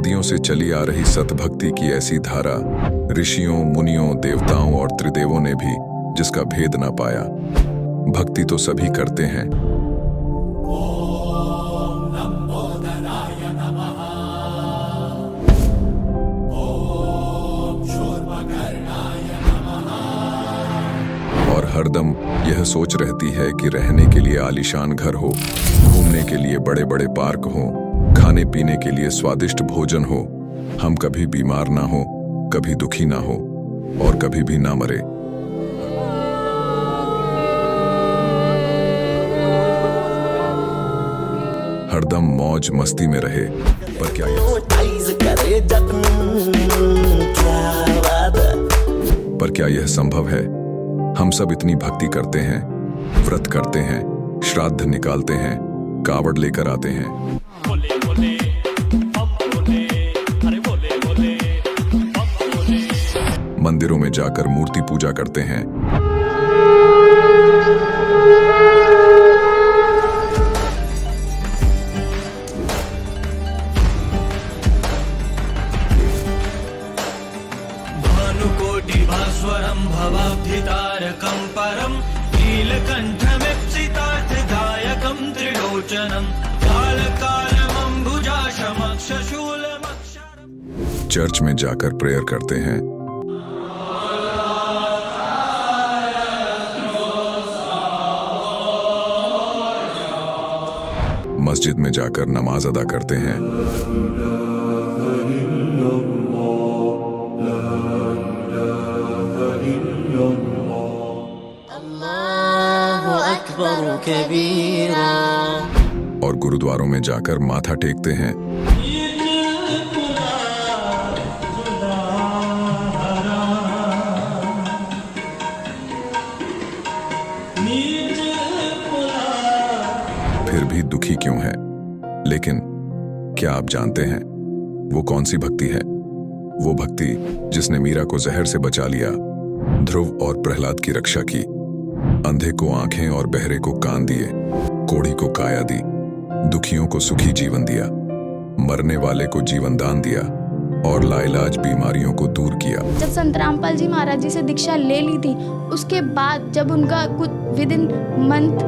सदियों से चली आ रही सतभक्ति की ऐसी धारा, ऋषियों, मुनियों, देवताओं और त्रिदेवों ने भी जिसका भेद ना पाया। भक्ति तो सभी करते हैं, और हरदम यह सोच रहती है कि रहने के लिए आलीशान घर हो, घूमने के लिए बड़े बड़े पार्क हो, खाने पीने के लिए स्वादिष्ट भोजन हो, हम कभी बीमार ना हो, कभी दुखी ना हो और कभी भी ना मरे। हरदम मौज मस्ती में रहे। पर क्या यह संभव है? हम सब इतनी भक्ति करते हैं, व्रत करते हैं, श्राद्ध निकालते हैं, कावड़ लेकर आते हैं, मंदिरों में जाकर मूर्ति पूजा करते हैं, भानुकोटिभास्वरं भवाब्धितारकं परं नीलकण्ठमीप्सितार्थदायकं त्रिलोचनं कालकालमम्बुजाशमक्षशूलमक्षरम्। चर्च में जाकर प्रेयर करते हैं, मस्जिद में जाकर नमाज अदा करते हैं, अल्लाहु अकबर कबीरा, और गुरुद्वारों में जाकर माथा टेकते हैं, फिर भी दुखी क्यों है? लेकिन क्या आप जानते हैं वो कौन सी भक्ति है? वो भक्ति जिसने मीरा को जहर से बचा लिया, ध्रुव और प्रहलाद की रक्षा की, अंधे को आंखें और बहरे को कान दिए, कोढ़ी को काया दी, दुखियों को सुखी जीवन दिया, मरने वाले को जीवन दान दिया और लाइलाज बीमारियों को दूर किया। जब संत रामपाल जी महाराज जी से दीक्षा ले ली थी, उसके बाद जब उनका कुछ विद इन मंथ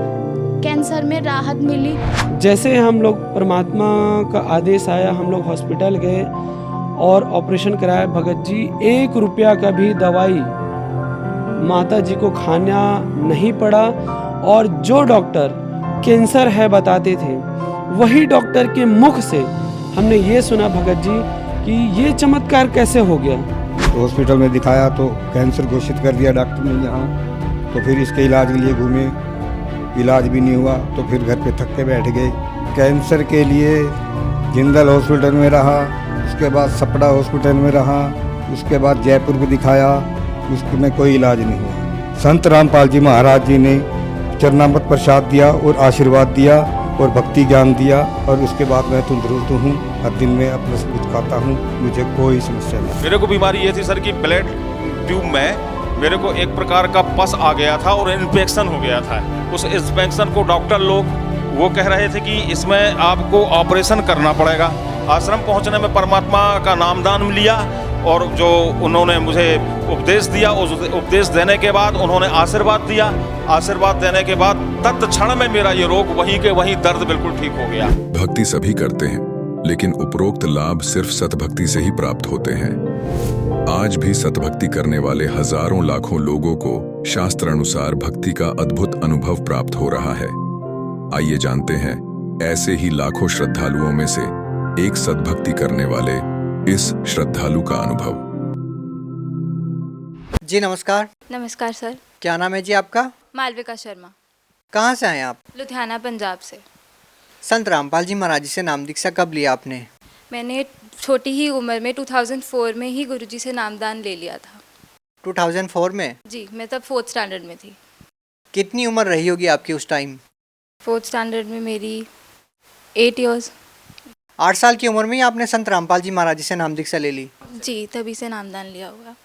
कैंसर में राहत मिली। जैसे हम लोग परमात्मा का आदेश आया, हम लोग हॉस्पिटल गए और ऑपरेशन कराया। भगत जी 1 रुपया का भी दवाई माता जी को खाना नहीं पड़ा, और जो डॉक्टर कैंसर है बताते थे, वही डॉक्टर के मुख से हमने ये सुना भगत जी कि ये चमत्कार कैसे हो गया। तो हॉस्पिटल में दिखाया तो कैंसर घोषित कर दिया डॉक्टर ने यहाँ। तो फिर इसके इलाज के लिए घूमे, इलाज भी नहीं हुआ, तो फिर घर पे थक के बैठ गए। कैंसर के लिए जिंदल हॉस्पिटल में रहा, उसके बाद सपड़ा हॉस्पिटल में रहा, उसके बाद जयपुर को दिखाया, उसमें कोई इलाज नहीं हुआ। संत रामपाल जी महाराज जी ने चरणामृत प्रसाद दिया और आशीर्वाद दिया और भक्ति ज्ञान दिया, और उसके बाद मैं तंदुरुस्त हूँ। हर दिन में अपना सब कुछ खाता हूँ, मुझे कोई समस्या नहीं। मेरे को बीमारी ये थी सर कि ब्लड ट्यूब में मेरे को एक प्रकार का पस आ गया था और इन्फेक्शन हो गया था। उस इन्फेक्शन को डॉक्टर लोग वो कह रहे थे कि इसमें आपको ऑपरेशन करना पड़ेगा। आश्रम पहुंचने में परमात्मा का नामदान लिया और जो उन्होंने मुझे उपदेश दिया, उस उपदेश देने के बाद उन्होंने आशीर्वाद दिया। आशीर्वाद देने के बाद तत्क्षण में मेरा ये रोग वहीं के वहीं दर्द बिल्कुल ठीक हो गया। भक्ति सभी करते हैं, लेकिन उपरोक्त लाभ सिर्फ सतभक्ति से ही प्राप्त होते हैं। आज भी सतभक्ति करने वाले हजारों लाखों लोगों को शास्त्र अनुसार भक्ति का अद्भुत अनुभव प्राप्त हो रहा है। आइए जानते हैं ऐसे ही लाखों श्रद्धालुओं में से एक सतभक्ति करने वाले इस श्रद्धालु का अनुभव। जी नमस्कार। नमस्कार सर। क्या नाम है जी आपका? मालविका शर्मा। कहाँ से आए आप? लुधियाना पंजाब से। संत रामपाल जी महाराज जी से नाम दीक्षा कब लिया आपने? मैंने छोटी ही उम्र में 2004 में ही गुरुजी से नामदान ले लिया था। 2004 में? जी, मैं तब 4th स्टैंडर्ड में थी। कितनी उम्र रही होगी आपकी उस टाइम? 4th स्टैंडर्ड में मेरी 8 इयर्स। 8 साल की उम्र में ही आपने संत रामपाल जी महाराज जी से नाम दीक्षा ले ली? जी, तभी से नामदान लिया हुआ।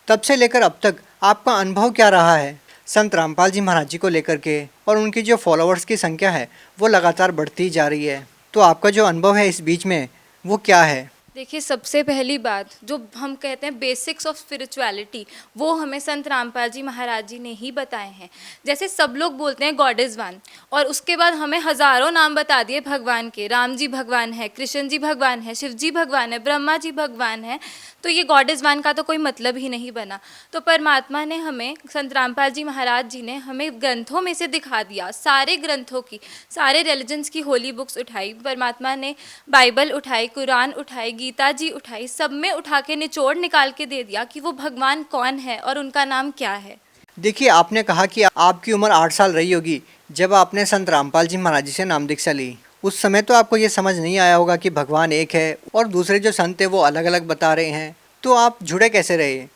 तब से लेकर अब तक आपका अनुभव क्या रहा है संत रामपाल जी महाराज जी को लेकर के? और उनकी जो फॉलोअर्स की संख्या है वो लगातार बढ़ती जा रही है, तो आपका जो अनुभव है इस बीच में वो क्या है? देखिए, सबसे पहली बात जो हम कहते हैं बेसिक्स ऑफ स्पिरिचुअलिटी, वो हमें संत रामपाल जी महाराज जी ने ही बताए हैं। जैसे सब लोग बोलते हैं गॉड इज़ वन, और उसके बाद हमें हज़ारों नाम बता दिए भगवान के, राम जी भगवान है, कृष्ण जी भगवान है, शिव जी भगवान है, ब्रह्मा जी भगवान है, तो ये गॉड इज़ वन का तो कोई मतलब ही नहीं बना। तो परमात्मा ने हमें, संत रामपाल जी महाराज जी ने हमें ग्रंथों में से दिखा दिया, सारे ग्रंथों की, सारे रिलीजन्स की होली बुक्स उठाई, परमात्मा ने बाइबल उठाई, कुरान उठाई, गीता जी उठाई, सब में उठा के निचोड़ निकाल के दे दिया कि वो भगवान कौन है और उनका नाम क्या है। देखिए, आपने कहा कि आपकी उम्र 8 साल रही होगी जब आपने संत रामपाल जी महाराज जी से नाम दीक्षा ली। उस समय तो आपको ये समझ नहीं आया होगा कि भगवान एक है और दूसरे जो संत है वो अलग अलग बता रहे हैं, तो आप जुड़े कैसे रहे?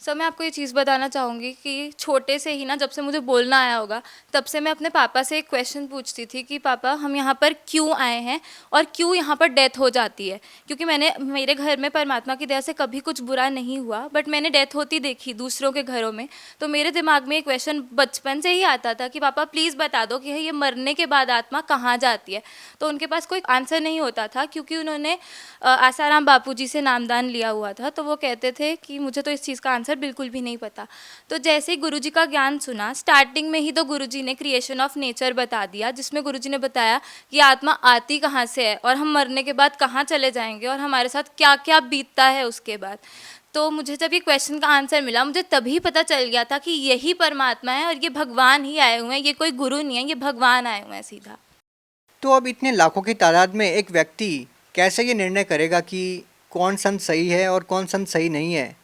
सर, मैं आपको ये चीज़ बताना चाहूँगी कि छोटे से ही ना, जब से मुझे बोलना आया होगा तब से मैं अपने पापा से एक क्वेश्चन पूछती थी कि पापा, हम यहाँ पर क्यों आए हैं और क्यों यहाँ पर डेथ हो जाती है। क्योंकि मेरे घर में परमात्मा की दया से कभी कुछ बुरा नहीं हुआ, बट मैंने डेथ होती देखी दूसरों के घरों में। तो मेरे दिमाग में एक क्वेश्चन बचपन से ही आता था कि पापा प्लीज़ बता दो कि ये मरने के बाद आत्मा कहाँ जाती है। तो उनके पास कोई आंसर नहीं होता था, क्योंकि उन्होंने आसाराम बापू जी से नामदान लिया हुआ था। तो वो कहते थे कि मुझे तो इस चीज़ का आंसर बिल्कुल भी नहीं पता। तो जैसे ही गुरुजी का ज्ञान सुना, स्टार्टिंग में ही तो गुरुजी ने क्रिएशन ऑफ नेचर बता दिया, जिसमें गुरुजी ने बताया कि आत्मा आती कहाँ से है और हम मरने के बाद कहाँ चले जाएंगे और हमारे साथ क्या क्या बीतता है उसके बाद। तो मुझे जब ये क्वेश्चन का आंसर मिला, मुझे तभी पता चल गया था कि यही परमात्मा है और ये भगवान ही आए हुए हैं, ये कोई गुरु नहीं है, ये भगवान आए हुए हैं सीधा। तो अब इतने लाखों की तादाद में एक व्यक्ति कैसे ये निर्णय करेगा कि कौन संत सही है और कौन संत सही नहीं है?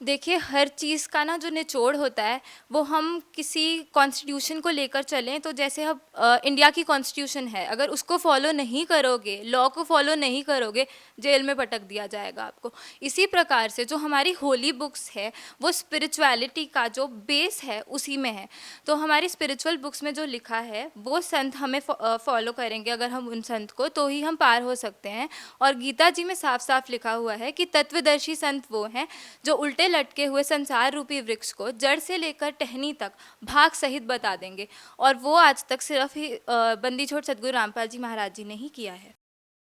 देखिए, हर चीज़ का ना जो निचोड़ होता है वो हम किसी कॉन्स्टिट्यूशन को लेकर चलें, तो जैसे अब इंडिया की कॉन्स्टिट्यूशन है, अगर उसको फॉलो नहीं करोगे, लॉ को फॉलो नहीं करोगे, जेल में पटक दिया जाएगा आपको। इसी प्रकार से जो हमारी होली बुक्स है वो स्पिरिचुअलिटी का जो बेस है उसी में है। तो हमारी स्पिरिचुअल बुक्स में जो लिखा है वो संत हमें फॉलो करेंगे, अगर हम उन संत को, तो ही हम पार हो सकते हैं। और गीता जी में साफ साफ लिखा हुआ है कि तत्वदर्शी संत वो हैं जो उल्टे लटके हुए संसार रूपी वृक्ष को जड़ से लेकर टहनी तक भाग सहित बता देंगे, और वो आज तक सिर्फ ही बंदी छोड़ सदगुरु रामपाल जी महाराज जी ने ही किया है।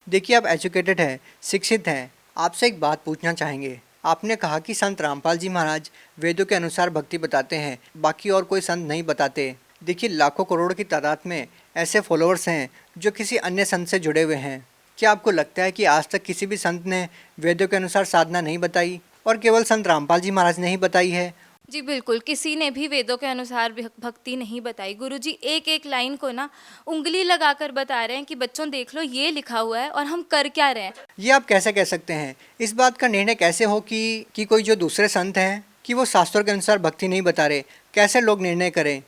देखिए, आप एजुकेटेड हैं, शिक्षित हैं, आपसे एक बात पूछना चाहेंगे। आपने कहा कि संत रामपाल जी महाराज वेदों के अनुसार भक्ति बताते हैं, बाकी और कोई संत नहीं बताते। देखिए, लाखों करोड़ की तादाद में ऐसे फॉलोअर्स हैं जो किसी अन्य संत से जुड़े हुए हैं। क्या आपको लगता है कि आज तक किसी भी संत ने वेदों के अनुसार साधना नहीं बताई और केवल संत रामपाल जी महाराज ने ही बताई है? जी बिल्कुल, किसी ने भी वेदों के अनुसार भक्ति नहीं बताई। गुरुजी एक एक लाइन को ना उंगली लगाकर बता रहे हैं कि बच्चों देख लो, ये लिखा हुआ है और हम कर क्या रहे हैं। ये आप कैसे कह सकते हैं? इस बात का निर्णय कैसे हो कि कोई जो दूसरे संत हैं कि वो शास्त्रों के अनुसार भक्ति नहीं बता रहे? कैसे लोग निर्णय करें?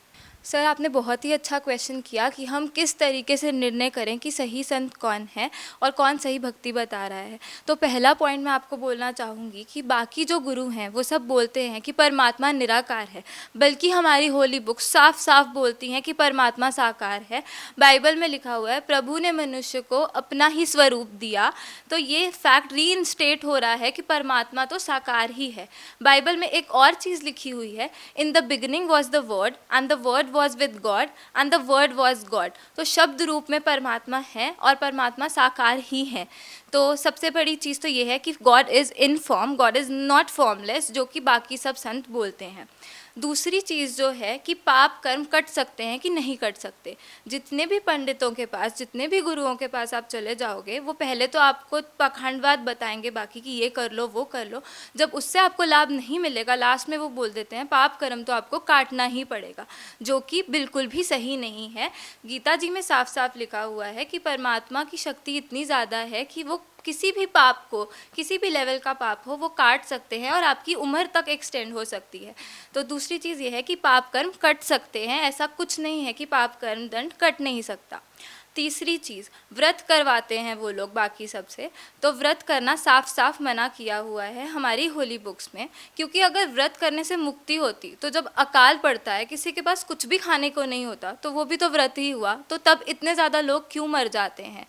सर, आपने बहुत ही अच्छा क्वेश्चन किया कि हम किस तरीके से निर्णय करें कि सही संत कौन है और कौन सही भक्ति बता रहा है। तो पहला पॉइंट मैं आपको बोलना चाहूँगी कि बाकी जो गुरु हैं वो सब बोलते हैं कि परमात्मा निराकार है, बल्कि हमारी होली बुक साफ साफ बोलती हैं कि परमात्मा साकार है। बाइबल में लिखा हुआ है, प्रभु ने मनुष्य को अपना ही स्वरूप दिया। तो ये फैक्ट रीइंस्टेट हो रहा है कि परमात्मा तो साकार ही है। बाइबल में एक और चीज़ लिखी हुई है, in the beginning was the word and the word was with God and the word was God। तो शब्द रूप में परमात्मा है और परमात्मा साकार ही है। तो सबसे बड़ी चीज़ तो ये है कि God is in form, God is not formless, जो कि बाकी सब संत बोलते हैं। दूसरी चीज़ जो है कि पाप कर्म कट सकते हैं कि नहीं कट सकते। जितने भी पंडितों के पास, जितने भी गुरुओं के पास आप चले जाओगे, वो पहले तो आपको पाखंडवाद बताएंगे बाकी कि ये कर लो वो कर लो। जब उससे आपको लाभ नहीं मिलेगा, लास्ट में वो बोल देते हैं पाप कर्म तो आपको काटना ही पड़ेगा, जो कि बिल्कुल भी सही नहीं है। गीता जी में साफ साफ लिखा हुआ है कि परमात्मा की शक्ति इतनी ज़्यादा है कि वो किसी भी पाप को, किसी भी लेवल का पाप हो, वो काट सकते हैं और आपकी उम्र तक एक्सटेंड हो सकती है। तो दूसरी चीज़ ये है कि पाप कर्म कट सकते हैं, ऐसा कुछ नहीं है कि पाप कर्म दंड कट नहीं सकता। तीसरी चीज़, व्रत करवाते हैं वो लोग बाकी सबसे, तो व्रत करना साफ साफ मना किया हुआ है हमारी होली बुक्स में। क्योंकि अगर व्रत करने से मुक्ति होती तो जब अकाल पड़ता है, किसी के पास कुछ भी खाने को नहीं होता, तो वो भी तो व्रत ही हुआ, तो तब इतने ज़्यादा लोग क्यों मर जाते हैं।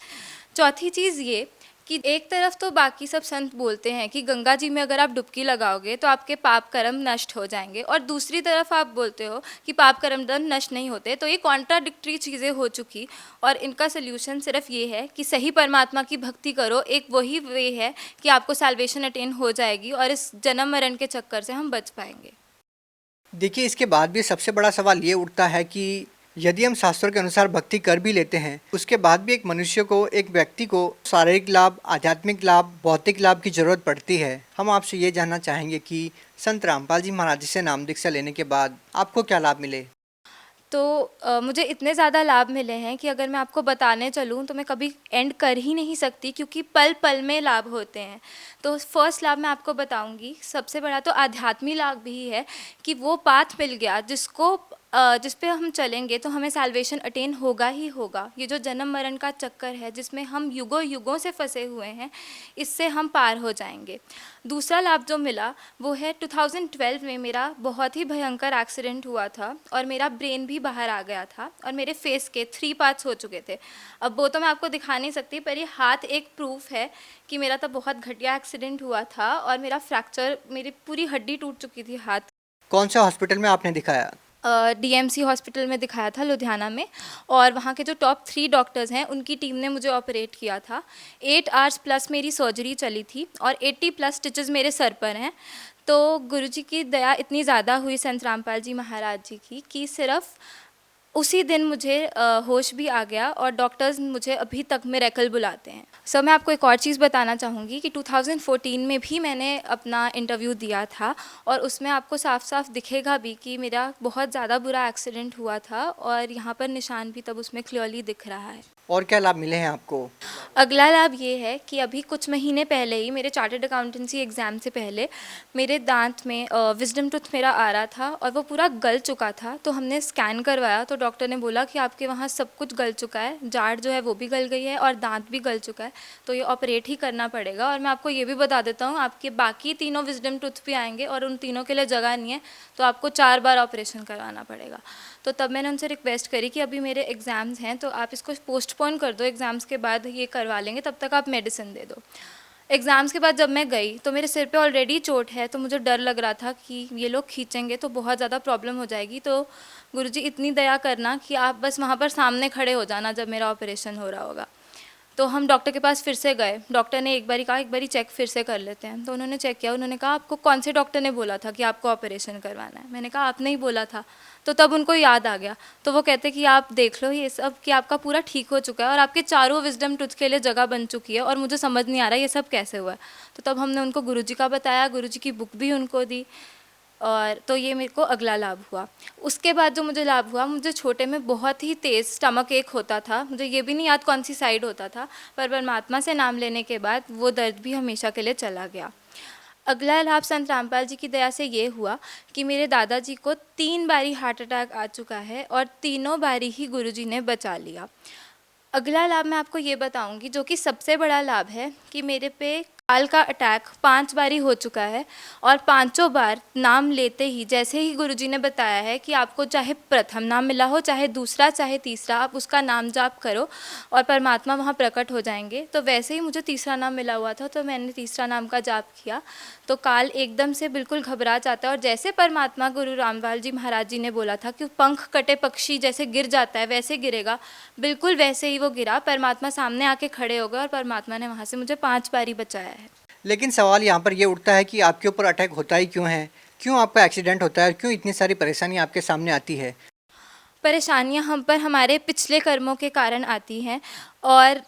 चौथी चीज़ ये कि एक तरफ तो बाकी सब संत बोलते हैं कि गंगा जी में अगर आप डुबकी लगाओगे तो आपके पाप कर्म नष्ट हो जाएंगे, और दूसरी तरफ आप बोलते हो कि पाप कर्म दंड नष्ट नहीं होते। तो ये कॉन्ट्राडिक्टरी चीज़ें हो चुकी, और इनका सल्यूशन सिर्फ ये है कि सही परमात्मा की भक्ति करो। एक वही वे है कि आपको सैल्वेशन अटेन हो जाएगी और इस जन्म मरण के चक्कर से हम बच पाएंगे। देखिए, इसके बाद भी सबसे बड़ा सवाल ये उठता है कि यदि हम शास्त्रों के अनुसार भक्ति कर भी लेते हैं, उसके बाद भी एक मनुष्य को, एक व्यक्ति को शारीरिक लाभ, आध्यात्मिक लाभ, भौतिक लाभ की जरूरत पड़ती है। हम आपसे ये जानना चाहेंगे कि संत रामपाल जी महाराज जी से नाम दीक्षा लेने के बाद आपको क्या लाभ मिले? तो मुझे इतने ज़्यादा लाभ मिले हैं कि अगर मैं आपको बताने चलूँ तो मैं कभी एंड कर ही नहीं सकती, क्योंकि पल पल में लाभ होते हैं। तो फर्स्ट लाभ मैं आपको बताऊंगी, सबसे बड़ा तो आध्यात्मिक लाभ भी है कि वो पाथ मिल गया जिस पे हम चलेंगे तो हमें सैल्वेशन अटेन होगा ही होगा। ये जो जन्म मरण का चक्कर है जिसमें हम युगों युगों से फंसे हुए हैं, इससे हम पार हो जाएंगे। दूसरा लाभ जो मिला वो है 2012 में मेरा बहुत ही भयंकर एक्सीडेंट हुआ था और मेरा ब्रेन भी बाहर आ गया था और मेरे फेस के 3 पार्ट्स हो चुके थे। अब वो तो मैं आपको दिखा नहीं सकती, पर ये हाथ एक प्रूफ है कि मेरा तब बहुत घटिया एक्सीडेंट हुआ था और मेरा फ्रैक्चर, मेरी पूरी हड्डी टूट चुकी थी हाथ। कौन सा हॉस्पिटल में आपने दिखाया? DMC हॉस्पिटल में दिखाया था लुधियाना में, और वहाँ के जो टॉप 3 डॉक्टर्स हैं उनकी टीम ने मुझे ऑपरेट किया था। 8 आवर्स प्लस मेरी सर्जरी चली थी और 80 प्लस स्टिचेस मेरे सर पर हैं। तो गुरुजी की दया इतनी ज़्यादा हुई संत रामपाल जी महाराज जी की कि सिर्फ उसी दिन मुझे होश भी आ गया और डॉक्टर्स मुझे अभी तक मिरेकल बुलाते हैं। सर, मैं आपको एक और चीज़ बताना चाहूँगी कि 2014 में भी मैंने अपना इंटरव्यू दिया था और उसमें आपको साफ साफ दिखेगा भी कि मेरा बहुत ज़्यादा बुरा एक्सीडेंट हुआ था और यहाँ पर निशान भी तब उसमें क्लियरली दिख रहा है। और क्या लाभ मिले हैं आपको? अगला लाभ ये है कि अभी कुछ महीने पहले ही मेरे चार्टर्ड अकाउंटेंसी एग्ज़ाम से पहले मेरे दांत में विजडम टूथ मेरा आ रहा था और वो पूरा गल चुका था। तो हमने स्कैन करवाया तो डॉक्टर ने बोला कि आपके वहाँ सब कुछ गल चुका है, जाड़ जो है वो भी गल गई है और दांत भी गल चुका है, तो ये ऑपरेट ही करना पड़ेगा। और मैं आपको ये भी बता देता हूँ, आपके बाकी तीनों विजडम टूथ भी आएंगे और उन तीनों के लिए जगह नहीं है, तो आपको 4 बार ऑपरेशन करवाना पड़ेगा। तो तब मैंने उनसे रिक्वेस्ट करी कि अभी मेरे एग्ज़ाम्स हैं तो आप इसको पोस्टपोन कर दो, एग्ज़ाम्स के बाद ये करवा लेंगे, तब तक आप मेडिसिन दे दो। एग्ज़ाम्स के बाद जब मैं गई तो मेरे सिर पे ऑलरेडी चोट है, तो मुझे डर लग रहा था कि ये लोग खींचेंगे तो बहुत ज़्यादा प्रॉब्लम हो जाएगी। तो गुरुजी इतनी दया करना कि आप बस वहाँ पर सामने खड़े हो जाना जब मेरा ऑपरेशन हो रहा होगा। तो हम डॉक्टर के पास फिर से गए। डॉक्टर ने एक बारी कहा एक बारी चेक फिर से कर लेते हैं। तो उन्होंने चेक किया, उन्होंने कहा आपको कौन से डॉक्टर ने बोला था कि आपको ऑपरेशन करवाना है? मैंने कहा आपने ही बोला था। तो तब उनको याद आ गया, तो वो कहते कि आप देख लो ये सब कि आपका पूरा ठीक हो चुका है और आपके चारों विजडम टूथ के लिए जगह बन चुकी है और मुझे समझ नहीं आ रहा ये सब कैसे हुआ है। तो तब हमने उनको गुरुजी का बताया, गुरुजी की बुक भी उनको दी, और तो ये मेरे को अगला लाभ हुआ। उसके बाद जो मुझे लाभ हुआ, मुझे छोटे में बहुत ही तेज़ स्टमक एक होता था, मुझे ये भी नहीं याद कौन सी साइड होता था, पर परमात्मा से नाम लेने के बाद वो दर्द भी हमेशा के लिए चला गया। अगला लाभ संत रामपाल जी की दया से ये हुआ कि मेरे दादाजी को 3 बारी हार्ट अटैक आ चुका है और तीनों बारी ही गुरुजी ने बचा लिया। अगला लाभ मैं आपको ये बताऊंगी जो कि सबसे बड़ा लाभ है कि मेरे पे काल का अटैक 5 बारी हो चुका है और 5 बार नाम लेते ही, जैसे ही गुरुजी ने बताया है कि आपको चाहे प्रथम नाम मिला हो, चाहे दूसरा, चाहे तीसरा, आप उसका नाम जाप करो और परमात्मा वहाँ प्रकट हो जाएंगे, तो वैसे ही मुझे तीसरा नाम मिला हुआ था, तो मैंने तीसरा नाम का जाप किया तो काल एकदम से बिल्कुल घबरा जाता है और जैसे परमात्मा गुरु रामपाल जी महाराज जी ने बोला था कि पंख कटे पक्षी जैसे गिर जाता है वैसे गिरेगा, बिल्कुल वैसे ही वो गिरा। परमात्मा सामने आके खड़े हो गए और परमात्मा ने वहाँ से मुझे 5 बारी बचाया है। लेकिन सवाल यहाँ पर ये उठता है कि आपके ऊपर अटैक होता ही क्यों है, क्यों आपका एक्सीडेंट होता है, क्यों इतनी सारी परेशानियाँ आपके सामने आती है? परेशानियाँ हम पर हमारे पिछले कर्मों के कारण आती हैं और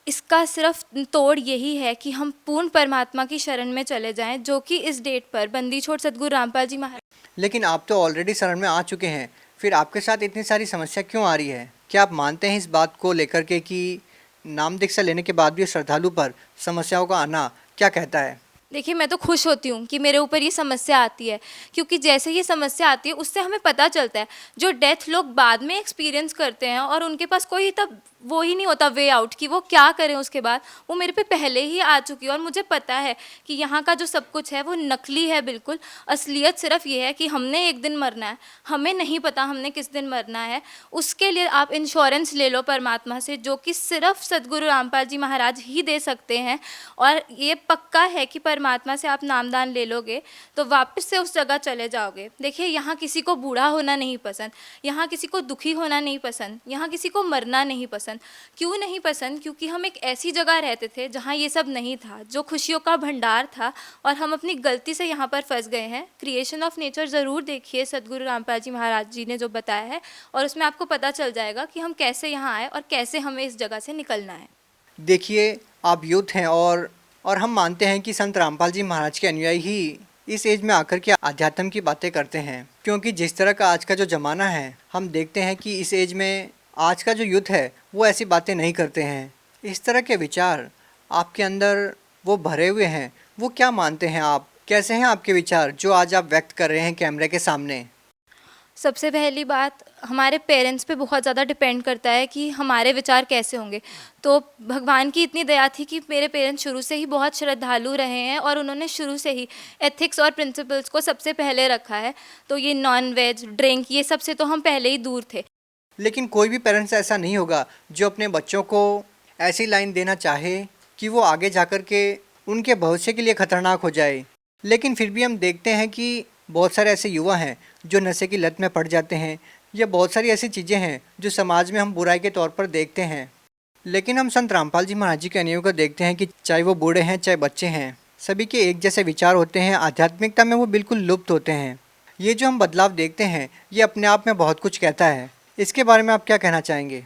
इसका सिर्फ तोड़ यही है कि हम पूर्ण परमात्मा की शरण में चले जाएं, जो कि इस डेट पर बंदी छोड़ सद्गुरु रामपाल जी महाराज। लेकिन आप तो ऑलरेडी शरण में आ चुके हैं, फिर आपके साथ इतनी सारी समस्या क्यों आ रही है? क्या आप मानते हैं इस बात को लेकर के कि नाम दीक्षा लेने के बाद भी श्रद्धालु पर समस्याओं का आना क्या कहता है? देखिए, मैं तो खुश होती हूँ कि मेरे ऊपर ये समस्या आती है, क्योंकि जैसे ये समस्या आती है उससे हमें पता चलता है जो डेथ लोग बाद में एक्सपीरियंस करते हैं और उनके पास कोई तब वो ही नहीं होता वे आउट कि वो क्या करें उसके बाद, वो मेरे पे पहले ही आ चुकी है। और मुझे पता है कि यहाँ का जो सब कुछ है वो नकली है बिल्कुल। असलियत सिर्फ ये है कि हमने एक दिन मरना है, हमें नहीं पता हमने किस दिन मरना है। उसके लिए आप इंश्योरेंस ले लो परमात्मा से, जो कि सिर्फ सदगुरु रामपाल जी महाराज ही दे सकते हैं। और ये पक्का है कि परमात्मा से आप नामदान ले लोगे तो वापस से उस जगह चले जाओगे। देखिए, यहाँ किसी को बूढ़ा होना नहीं पसंद, यहाँ किसी को दुखी होना नहीं पसंद, यहाँ किसी को मरना नहीं पसंद। क्यों नहीं पसंद? क्योंकि हम एक ऐसी जगह रहते थे जहाँ ये सब नहीं था, जो खुशियों का भंडार था, और हम अपनी गलती से यहाँ पर फंस गए हैं। क्रिएशन ऑफ नेचर ज़रूर देखिए, सदगुरु रामपाल जी महाराज जी ने जो बताया है, और उसमें आपको पता चल जाएगा कि हम कैसे यहाँ आए और कैसे हमें इस जगह से निकलना है। देखिए, आप यूथ हैं और हम मानते हैं कि संत रामपाल जी महाराज के अनुयायी ही इस एज में आकर के आध्यात्म की बातें करते हैं। क्योंकि जिस तरह का आज का जो ज़माना है, हम देखते हैं कि इस एज में आज का जो यूथ है वो ऐसी बातें नहीं करते हैं। इस तरह के विचार आपके अंदर वो भरे हुए हैं, वो क्या मानते हैं आप? कैसे हैं आपके विचार जो आज आप व्यक्त कर रहे हैं कैमरे के सामने? सबसे पहली बात, हमारे पेरेंट्स पे बहुत ज़्यादा डिपेंड करता है कि हमारे विचार कैसे होंगे। तो भगवान की इतनी दया थी कि मेरे पेरेंट्स शुरू से ही बहुत श्रद्धालु रहे हैं, और उन्होंने शुरू से ही एथिक्स और प्रिंसिपल्स को सबसे पहले रखा है। तो ये नॉन वेज, ड्रिंक, ये सब से तो हम पहले ही दूर थे। लेकिन कोई भी पेरेंट्स ऐसा नहीं होगा जो अपने बच्चों को ऐसी लाइन देना चाहे कि वो आगे जाकर के उनके भविष्य के लिए खतरनाक हो जाए। लेकिन फिर भी हम देखते हैं कि बहुत सारे ऐसे युवा हैं जो नशे की लत में पड़ जाते हैं, या बहुत सारी ऐसी चीज़ें हैं जो समाज में हम बुराई के तौर पर देखते हैं। लेकिन हम संत रामपाल जी महाराज जी के अनुयायियों को देखते हैं कि चाहे वो बूढ़े हैं चाहे बच्चे हैं, सभी के एक जैसे विचार होते हैं। आध्यात्मिकता में वो बिल्कुल लुप्त होते हैं। ये जो हम बदलाव देखते हैं, ये अपने आप में बहुत कुछ कहता है। इसके बारे में आप क्या कहना चाहेंगे?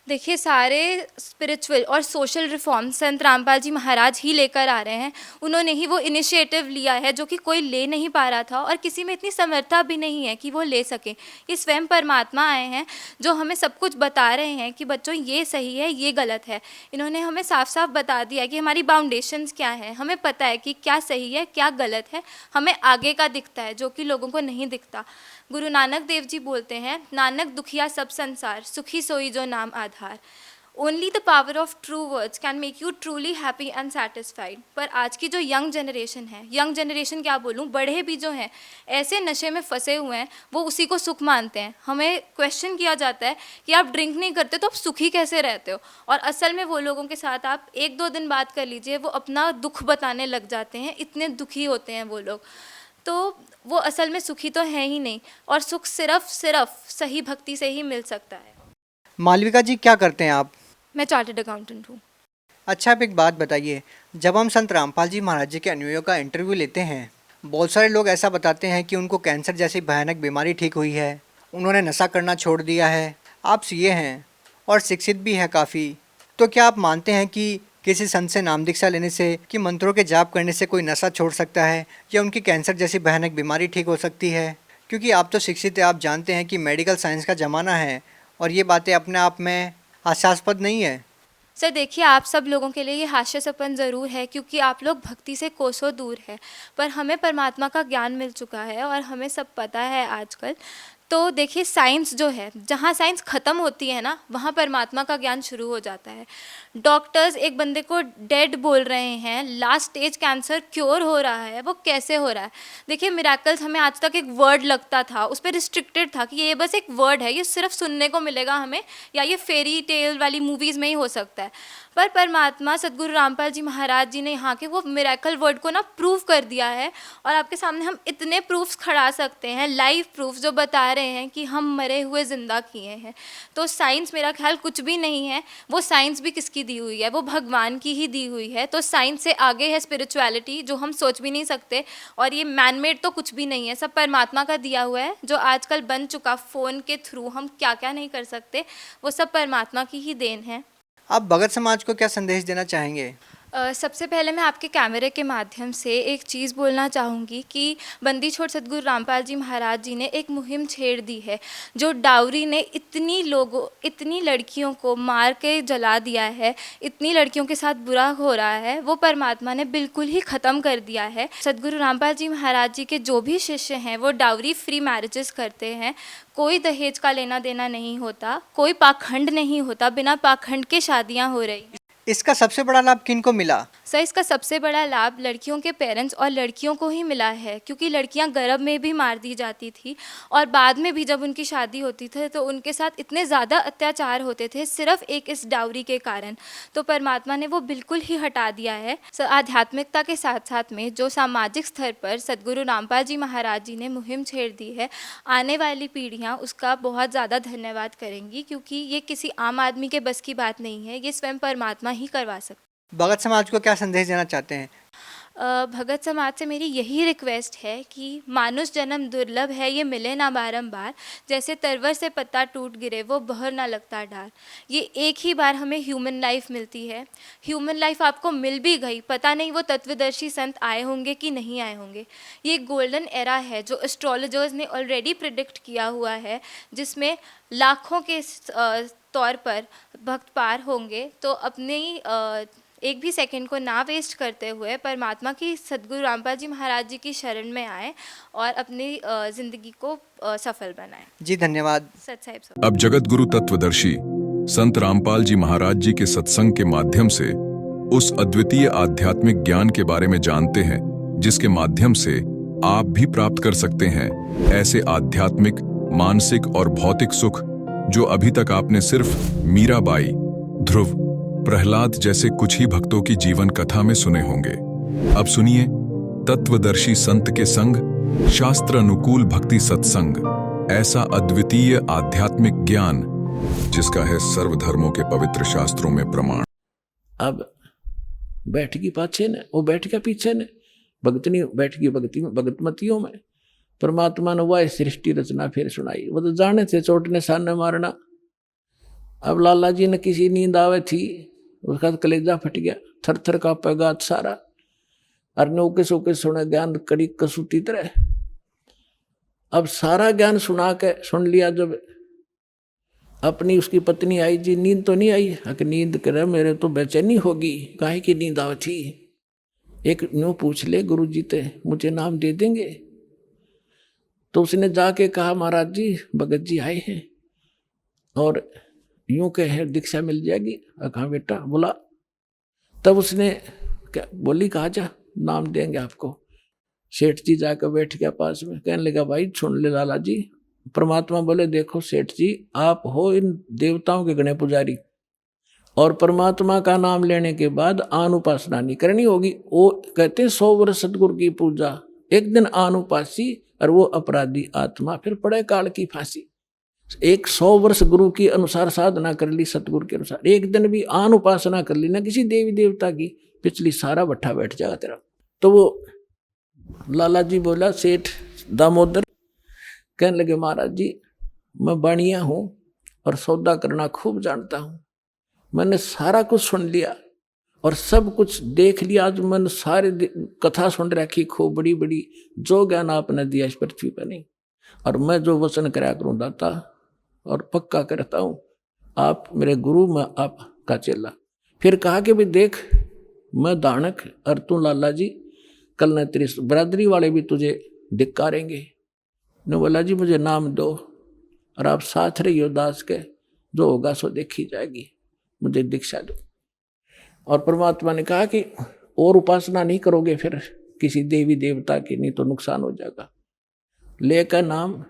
देखिए, सारे स्पिरिचुअल और सोशल रिफॉर्म संत रामपाल जी महाराज ही लेकर आ रहे हैं। उन्होंने ही वो इनिशिएटिव लिया है जो कि कोई ले नहीं पा रहा था, और किसी में इतनी समर्था भी नहीं है कि वो ले सके। ये स्वयं परमात्मा आए हैं जो हमें सब कुछ बता रहे हैं कि बच्चों ये सही है, ये गलत है। इन्होंने हमें साफ साफ बता दिया कि हमारी बाउंडेशंस क्या हैं, हमें पता है कि क्या सही है क्या गलत है, हमें आगे का दिखता है जो कि लोगों को नहीं दिखता। गुरु नानक देव जी बोलते हैं, नानक दुखिया सब संसार, सुखी सोई जो नाम आधार। Only the power of true words can make you truly happy and satisfied. पर आज की जो यंग जनरेशन है, यंग जनरेशन क्या बोलूँ, बड़े भी जो हैं ऐसे नशे में फंसे हुए हैं, वो उसी को सुख मानते हैं। हमें क्वेश्चन किया जाता है कि आप ड्रिंक नहीं करते तो आप सुखी कैसे रहते हो, और असल में वो लोगों के साथ आप 1-2 दिन बात कर लीजिए, वो अपना दुख बताने लग जाते हैं, इतने दुखी होते हैं वो लोग। तो वो असल में सुखी तो है ही नहीं, और सुख सिर्फ सही भक्ति से ही मिल सकता है। मालविका जी, क्या करते हैं आप? मैं चार्टर्ड अकाउंटेंट हूँ। अच्छा, आप एक बात बताइए, जब हम संत रामपाल जी महाराज जी के अनुयायियों का इंटरव्यू लेते हैं, बहुत सारे लोग ऐसा बताते हैं कि उनको कैंसर जैसी भयानक बीमारी ठीक हुई है, उन्होंने नशा करना छोड़ दिया है। आप सीए हैं और शिक्षित भी हैं काफ़ी, तो क्या आप मानते हैं कि किसी संत से नाम दीक्षा लेने से, कि मंत्रों के जाप करने से कोई नशा छोड़ सकता है, या उनकी कैंसर जैसी भयानक बीमारी ठीक हो सकती है? क्योंकि आप तो शिक्षित हैं, आप जानते हैं कि मेडिकल साइंस का ज़माना है, और ये बातें अपने आप में हास्यास्पद नहीं है। सर देखिए, आप सब लोगों के लिए ये हास्यास्पद ज़रूर है, क्योंकि आप लोग भक्ति से कोसों दूर है, पर हमें परमात्मा का ज्ञान मिल चुका है और हमें सब पता है आजकल। तो देखिए, साइंस जो है, जहाँ साइंस ख़त्म होती है ना, वहाँ परमात्मा का ज्ञान शुरू हो जाता है। डॉक्टर्स एक बंदे को डेड बोल रहे हैं, लास्ट स्टेज कैंसर क्योर हो रहा है, वो कैसे हो रहा है? देखिए, मिरेकल्स हमें आज तक एक वर्ड लगता था, उस पर रिस्ट्रिक्टेड था कि ये बस एक वर्ड है, ये सिर्फ सुनने को मिलेगा हमें, या ये फेरी टेल वाली मूवीज़ में ही हो सकता है। पर परमात्मा सदगुरु रामपाल जी महाराज जी ने यहाँ के वो मिरेकल वर्ड को ना प्रूव कर दिया है, और आपके सामने हम इतने प्रूफ्स खड़ा सकते हैं, लाइव प्रूफ जो बता रहे हैं कि हम मरे हुए ज़िंदा किए हैं। तो साइंस मेरा ख्याल कुछ भी नहीं है, वो साइंस भी किसकी दी हुई है, वो भगवान की ही दी हुई है। तो साइंस से आगे है स्पिरिचुअलिटी, जो हम सोच भी नहीं सकते, और ये मैनमेड तो कुछ भी नहीं है, सब परमात्मा का दिया हुआ है। जो आजकल बन चुका फ़ोन के थ्रू हम क्या क्या नहीं कर सकते, वो सब परमात्मा की ही देन है। आप भगत समाज को क्या संदेश देना चाहेंगे? सबसे पहले मैं आपके कैमरे के माध्यम से एक चीज़ बोलना चाहूँगी कि बंदी छोड़ सतगुरु रामपाल जी महाराज जी ने एक मुहिम छेड़ दी है। जो डाउरी ने इतनी लड़कियों को मार के जला दिया है, इतनी लड़कियों के साथ बुरा हो रहा है, वो परमात्मा ने बिल्कुल ही ख़त्म कर दिया है। सतगुरु रामपाल जी महाराज जी के जो भी शिष्य हैं वो डाउरी फ्री मैरिजेस करते हैं। कोई दहेज का लेना देना नहीं होता, कोई पाखंड नहीं होता, बिना पाखंड के शादियाँ हो रही। इसका सबसे बड़ा लाभ किन को मिला? सर, इसका सबसे बड़ा लाभ लड़कियों के पेरेंट्स और लड़कियों को ही मिला है, क्योंकि लड़कियां गर्भ में भी मार दी जाती थी और बाद में भी जब उनकी शादी होती थी तो उनके साथ इतने ज़्यादा अत्याचार होते थे सिर्फ एक इस डाउरी के कारण। तो परमात्मा ने वो बिल्कुल ही हटा दिया है। आध्यात्मिकता के साथ साथ में जो सामाजिक स्तर पर सतगुरु रामपाल जी महाराज जी ने मुहिम छेड़ दी है, आने वाली पीढ़ियाँ उसका बहुत ज़्यादा धन्यवाद करेंगी, क्योंकि ये किसी आम आदमी के बस की बात नहीं है, ये स्वयं परमात्मा ही करवा सकते। भगत समाज को क्या संदेश देना चाहते हैं? भगत समाज से मेरी यही रिक्वेस्ट है कि मानुष जन्म दुर्लभ है, ये मिले ना बारंबार। जैसे तरवर से पत्ता टूट गिरे वो बहर ना लगता डार। ये एक ही बार हमें ह्यूमन लाइफ मिलती है। ह्यूमन लाइफ आपको मिल भी गई, पता नहीं वो तत्वदर्शी संत आए होंगे कि नहीं आए होंगे। ये गोल्डन एरा है जो एस्ट्रोलॉजर्स ने ऑलरेडी प्रिडिक्ट किया हुआ है, जिसमें लाखों के तौर पर भक्त पार होंगे। तो अपनी एक भी सेकंड को ना वेस्ट करते हुए परमात्मा की सतगुरु रामपाल जी महाराज जी की शरण में आए और अपनी ज़िंदगी को सफल बनाएं। जी धन्यवाद। सत साहिब सब। अब जगत गुरु तत्वदर्शी संत रामपाल जी महाराज जी के सत्संग के माध्यम से उस अद्वितीय आध्यात्मिक ज्ञान के बारे में जानते हैं, जिसके माध्यम से आप भी प्राप्त कर सकते हैं ऐसे आध्यात्मिक, मानसिक और भौतिक सुख जो अभी तक आपने सिर्फ मीराबाई, ध्रुव, प्रहलाद जैसे कुछ ही भक्तों की जीवन कथा में सुने होंगे। अब सुनिए तत्वदर्शी संत के संग शास्त्र अनुकूल भक्ति सत्संग, ऐसा अद्वितीय आध्यात्मिक ज्ञान जिसका है सर्वधर्मों के पवित्र शास्त्रों में प्रमाण। अब बैठ की पाछे ने, वो बैठ के पीछे ने, भगतनी बैठ की भगतमतियों में परमात्मा ने वह सृष्टि रचना फिर सुनाई। वो तो जाने थे चोट ने सामने मारना। अब लाला जी ने किसी नींद आवे थी, उसका तो कलेजा फट गया, थर थर का पैगात सारा, और नौके सोके सुने ज्ञान कड़ी कसूती तरह। अब सारा ज्ञान सुना के सुन लिया। जब अपनी उसकी पत्नी आई, जी नींद तो नहीं आई? कि नींद करे, मेरे तो बेचैनी होगी, काहे की नींद आवे थी? एक न्यू पूछ ले गुरु जी ते, मुझे नाम दे देंगे? तो उसने जाके कहा, महाराज जी भगत जी आए हैं और यूं कहे दीक्षा मिल जाएगी। कहा बेटा बोला। तब उसने क्या बोली, कहा जा नाम देंगे आपको। सेठ जी जाकर बैठ गया पास में, कहने लगा भाई सुन ले लाला जी। परमात्मा बोले देखो सेठ जी, आप हो इन देवताओं के गणे पुजारी, और परमात्मा का नाम लेने के बाद आन उपासना नहीं करनी होगी। वो कहते 100 वर्ष सतगुरु की पूजा, एक दिन आन उपासी और वो अपराधी आत्मा फिर पड़े काल की फांसी। 100 वर्ष गुरु की अनुसार साधना कर ली, सतगुरु के अनुसार, एक दिन भी आन उपासना कर ली ना किसी देवी देवता की, पिछली सारा भट्ठा बैठ जाएगा तेरा। तो वो लाला जी बोला, सेठ दामोदर, कहने लगे महाराज जी मैं बाणिया हूँ और सौदा करना खूब जानता हूँ। मैंने सारा कुछ सुन लिया और सब कुछ देख लिया। आज मैंने सारे कथा सुन रखी खूब बड़ी बड़ी, जो ज्ञान आपने दिया इस पृथ्वी पर नहीं। और मैं जो वचन कराया करूँ दाता, और पक्का करता हूँ आप मेरे गुरु, मैं आपका चेला। फिर कहा कि भाई देख मैं दानक और तू लाला जी, कल न तेरी बरादरी वाले भी तुझे धिक्कारेंगे। ने बोला जी मुझे नाम दो और आप साथ रहियो दास के, जो होगा सो देखी जाएगी, मुझे दीक्षा दो। और परमात्मा ने कहा कि और उपासना नहीं करोगे फिर किसी देवी देवता की, नहीं तो नुकसान हो जाएगा। लेकर नाम,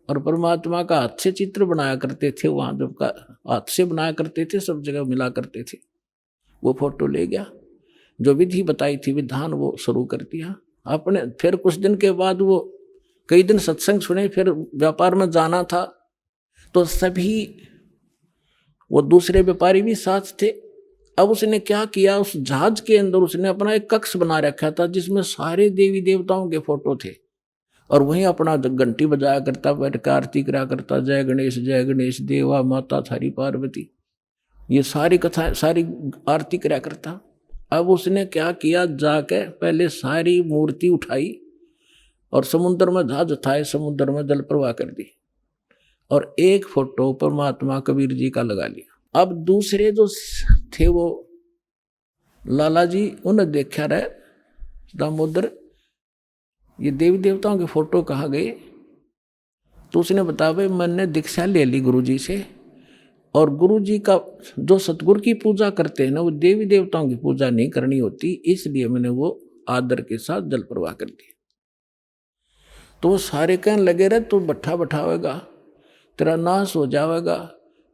और परमात्मा का हाथ से चित्र बनाया करते थे, वहाँ जब का हाथ से बनाया करते थे, सब जगह मिला करते थे। वो फोटो ले गया, जो विधि बताई थी विधान वो शुरू कर दिया आपने। फिर कुछ दिन के बाद वो कई दिन सत्संग सुने, फिर व्यापार में जाना था तो सभी वो दूसरे व्यापारी भी साथ थे। अब उसने क्या किया, उस जहाज के अंदर उसने अपना एक कक्ष बना रखा था जिसमें सारे देवी देवताओं के फोटो थे, और वहीं अपना घंटी बजाया करता, बैठ कर आरती करा करता, जय गणेश देवा माता थारी पार्वती, ये सारी कथा सारी आरती करा करता। अब उसने क्या किया, जाके पहले सारी मूर्ति उठाई और समुद्र में जहाज उठाए, समुद्र में जल प्रवाह कर दी और एक फोटो परमात्मा कबीर जी का लगा लिया। अब दूसरे जो थे वो लाला जी, उन्हें देखा रहे दामोदर ये देवी देवताओं के फोटो कहाँ गए, तो उसने बताया भाई मैंने दीक्षा ले ली गुरु जी से, और गुरु जी का जो सतगुरु की पूजा करते हैं ना, वो देवी देवताओं की पूजा नहीं करनी होती, इसलिए मैंने वो आदर के साथ जल प्रवाह कर दिया। तो वो सारे कहने लगे रहे तू बट्ठा बैठावेगा, तेरा नाश हो जाएगा,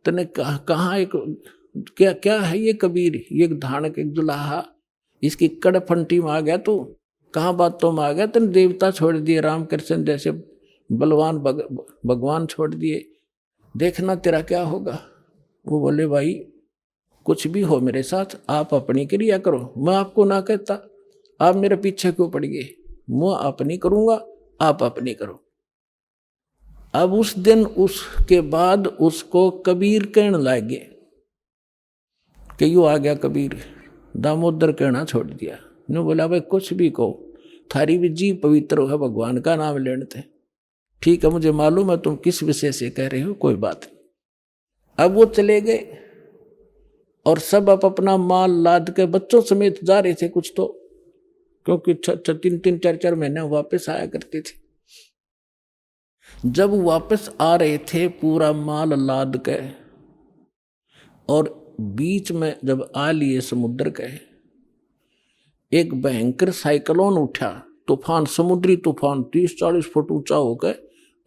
तने कहाँ एक क्या क्या है ये कबीर, ये धानक एक दुल्हा, इसकी कड़फंटी में आ गया तू, कहाँ बातों में आ गया, तेने देवता छोड़ दिए, रामकृष्ण जैसे बलवान भगवान छोड़ दिए, देखना तेरा क्या होगा। वो बोले भाई कुछ भी हो मेरे साथ, आप अपनी क्रिया करो, मैं आपको ना कहता, आप मेरे पीछे क्यों पड़ गए, मैं अपनी करूँगा, आप अपनी करो। अब उस दिन उसके बाद उसको कबीर कहने लगे कि यूँ आ गया कबीर, दामोदर कहना छोड़ दिया। ने बोला भाई कुछ भी कहो, थारी भी जी पवित्र है, भगवान का नाम लेने थे, ठीक है मुझे मालूम है तुम किस विषय से कह रहे हो, कोई बात नहीं। अब वो चले गए और सब अपना माल लाद के बच्चों समेत जा रहे थे कुछ तो, क्योंकि 3-4 महीने वापस आया करते थे। जब वापस आ रहे थे पूरा माल लाद के और बीच में जब आ लिए समुद्र के, एक भयंकर साइक्लोन उठा, तूफान, समुद्री तूफान 30-40 फुट ऊंचा होकर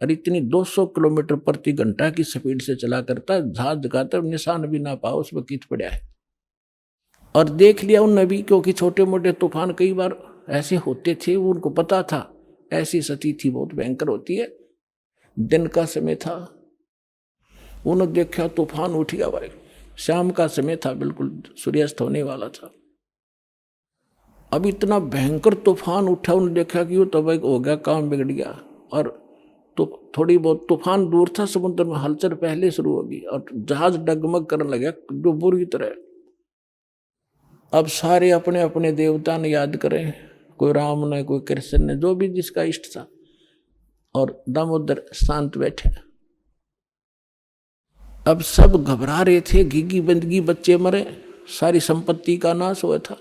और इतनी 200 किलोमीटर प्रति घंटा की स्पीड से चला करता, जहाज दिखाता निशान भी ना पाओ उसमें कीट पड़ा है। और देख लिया उन नबी, क्योंकि छोटे मोटे तूफान कई बार ऐसे होते थे, उनको पता था ऐसी स्थिति थी बहुत भयंकर होती है। दिन का समय था, उन्होंने देखा तूफान उठ गया भाई, शाम का समय था, बिल्कुल सूर्यास्त होने वाला था। अब इतना भयंकर तूफान उठा, उन्होंने देखा कि वो तो भाई हो गया, काम बिगड़ गया। और तो थोड़ी बहुत तूफान दूर था, समुद्र में हलचल पहले शुरू होगी और जहाज डगमग करने लगा जो बुरी तरह। अब सारे अपने अपने देवता ने याद करें, कोई राम ने, कोई कृष्ण ने, जो भी जिसका इष्ट था, और दामोदर शांत बैठे। अब सब घबरा रहे थे, घिघी बंदगी, बच्चे मरे, सारी संपत्ति का नाश हुआ था।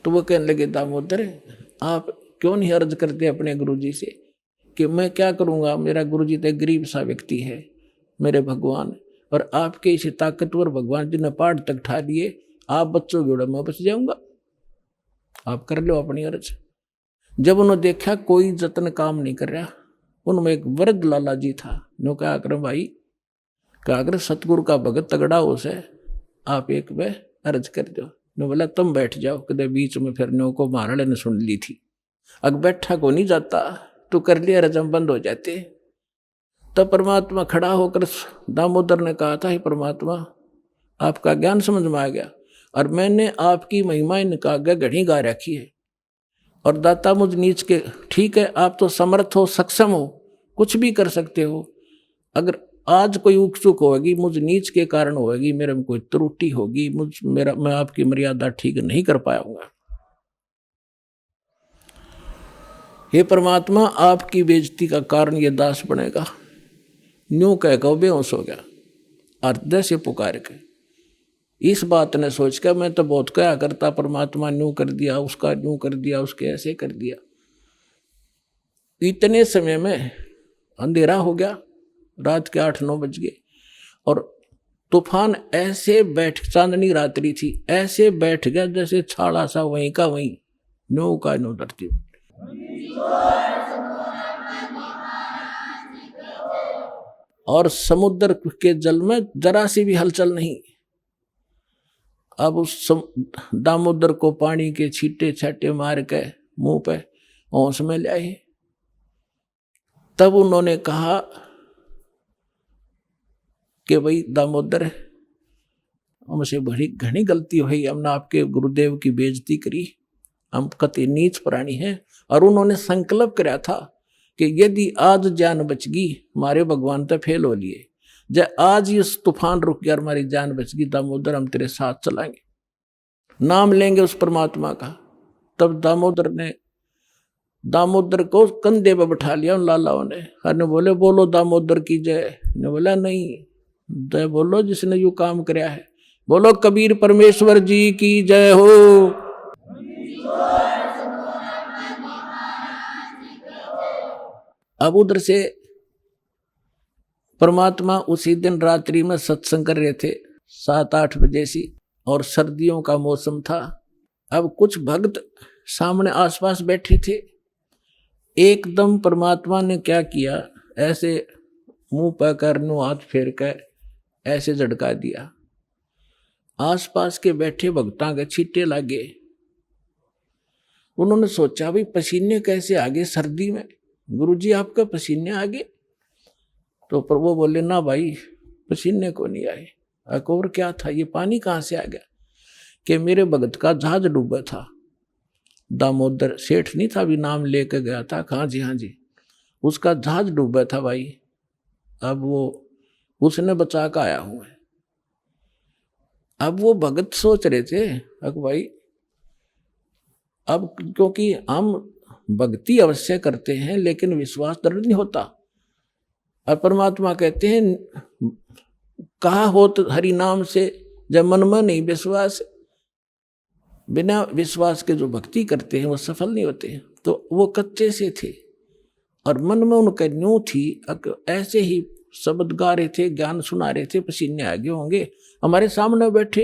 तो वो कहने लगे दामोदर आप क्यों नहीं अर्ज करते अपने गुरुजी से कि मैं क्या करूँगा, मेरा गुरुजी तो गरीब सा व्यक्ति है, मेरे भगवान, और आपके इसे ताकतवर भगवान जी ने पहाड़ तक ठा लिए, आप बच्चों की उड़ा मैं बच जाऊंगा, आप कर लो अपनी अर्ज। जब उन्होंने देखा कोई जतन काम नहीं कर रहा, उनमें एक वृद्ध लाला जी था, नो क्या कर भाई, क्या कर सतगुरु का भगत तगड़ा हो से, आप एक वे अर्ज कर दो। नो बोला तुम बैठ जाओ, कदे बीच में फिर नो को महाराज ने सुन ली थी, अग बैठा को नहीं जाता, तो कर लिया रजम बंद हो जाते। तब परमात्मा खड़ा होकर दामोदर ने कहा था, हे परमात्मा आपका ज्ञान समझ में आ गया और मैंने आपकी महिमा इनका आगे घड़ी गा रखी है, और दाता मुझ नीच के, ठीक है आप तो समर्थ हो, सक्षम हो, कुछ भी कर सकते हो, अगर आज कोई ऊक चूक होगी मुझ नीच के कारण होगी, मेरे में कोई त्रुटि होगी, मैं आपकी मर्यादा ठीक नहीं कर पाऊंगा, हे परमात्मा आपकी बेइज्जती का कारण ये दास बनेगा। न्यू कह के बेहोश हो गया अर्ध से पुकार के। इस बात ने सोच कर मैं तो बहुत क्या करता, परमात्मा न्यू कर दिया, उसका न्यू कर दिया, उसके ऐसे कर दिया। इतने समय में अंधेरा हो गया, रात के 8-9 बज गए और तूफान ऐसे चांदनी रात्रि थी, ऐसे बैठ गया जैसे छाड़ा सा वहीं का वहीं, नो का नो धरती। और समुद्र के जल में जरा सी भी हलचल नहीं। अब उस दामोदर को पानी के छींटे छाटे मार के मुंह पे होश में ले आए। तब उन्होंने कहा कि भाई दामोदर हमसे बड़ी घनी गलती हुई, हमने आपके गुरुदेव की बेइज्जती करी, हम कति नीच प्राणी हैं। और उन्होंने संकल्प कराया था कि यदि आज जान बच गई, हमारे भगवान तो फेल हो लिए, जब आज इस तूफान रुक गया, हमारी जान बच गई दामोदर, हम तेरे साथ चलाएंगे। नाम लेंगे उस परमात्मा का। तब दामोदर को कंधे पे बैठा लिया उन लालाओं ने। हर ने बोले बोलो दामोदर की जय। ने बोला नहीं, जय बोलो जिसने यू काम कराया है। बोलो कबीर परमेश्वर जी की जय हो। अब उधर से परमात्मा उसी दिन रात्रि में सत्संग कर रहे थे 7-8 बजे सी, और सर्दियों का मौसम था। अब कुछ भक्त सामने आसपास बैठे थे। एकदम परमात्मा ने क्या किया, ऐसे मुंह पर करनो हाथ फेर कर ऐसे झटका दिया। आसपास के बैठे भक्तां के छींटे लागे। उन्होंने सोचा भाई पसीने कैसे आ गए सर्दी में, गुरुजी आपका पसीने आ गए? तो प्रभु बोले ना भाई पसीने को नहीं आए। और क्या था, ये पानी कहाँ से आ गया? कि मेरे भगत का जहाज डूबा था। दामोदर सेठ नहीं था, अभी नाम लेके गया था। हाँ जी हाँ जी, उसका जहाज डूबा था भाई। अब वो उसने बचा कर आया हूँ। अब वो भगत सोच रहे थे अब भाई, अब क्योंकि हम भक्ति अवश्य करते हैं लेकिन विश्वास दृढ़ नहीं होता। और परमात्मा कहते हैं कहा हो तो हरि नाम से, जब मन में नहीं विश्वास, बिना विश्वास के जो भक्ति करते हैं वो सफल नहीं होते हैं। तो वो कच्चे से थे और मन में उनका न्यू थी, ऐसे ही शब्द गा रहे थे, ज्ञान सुना रहे थे, पसीने आगे होंगे हमारे सामने बैठे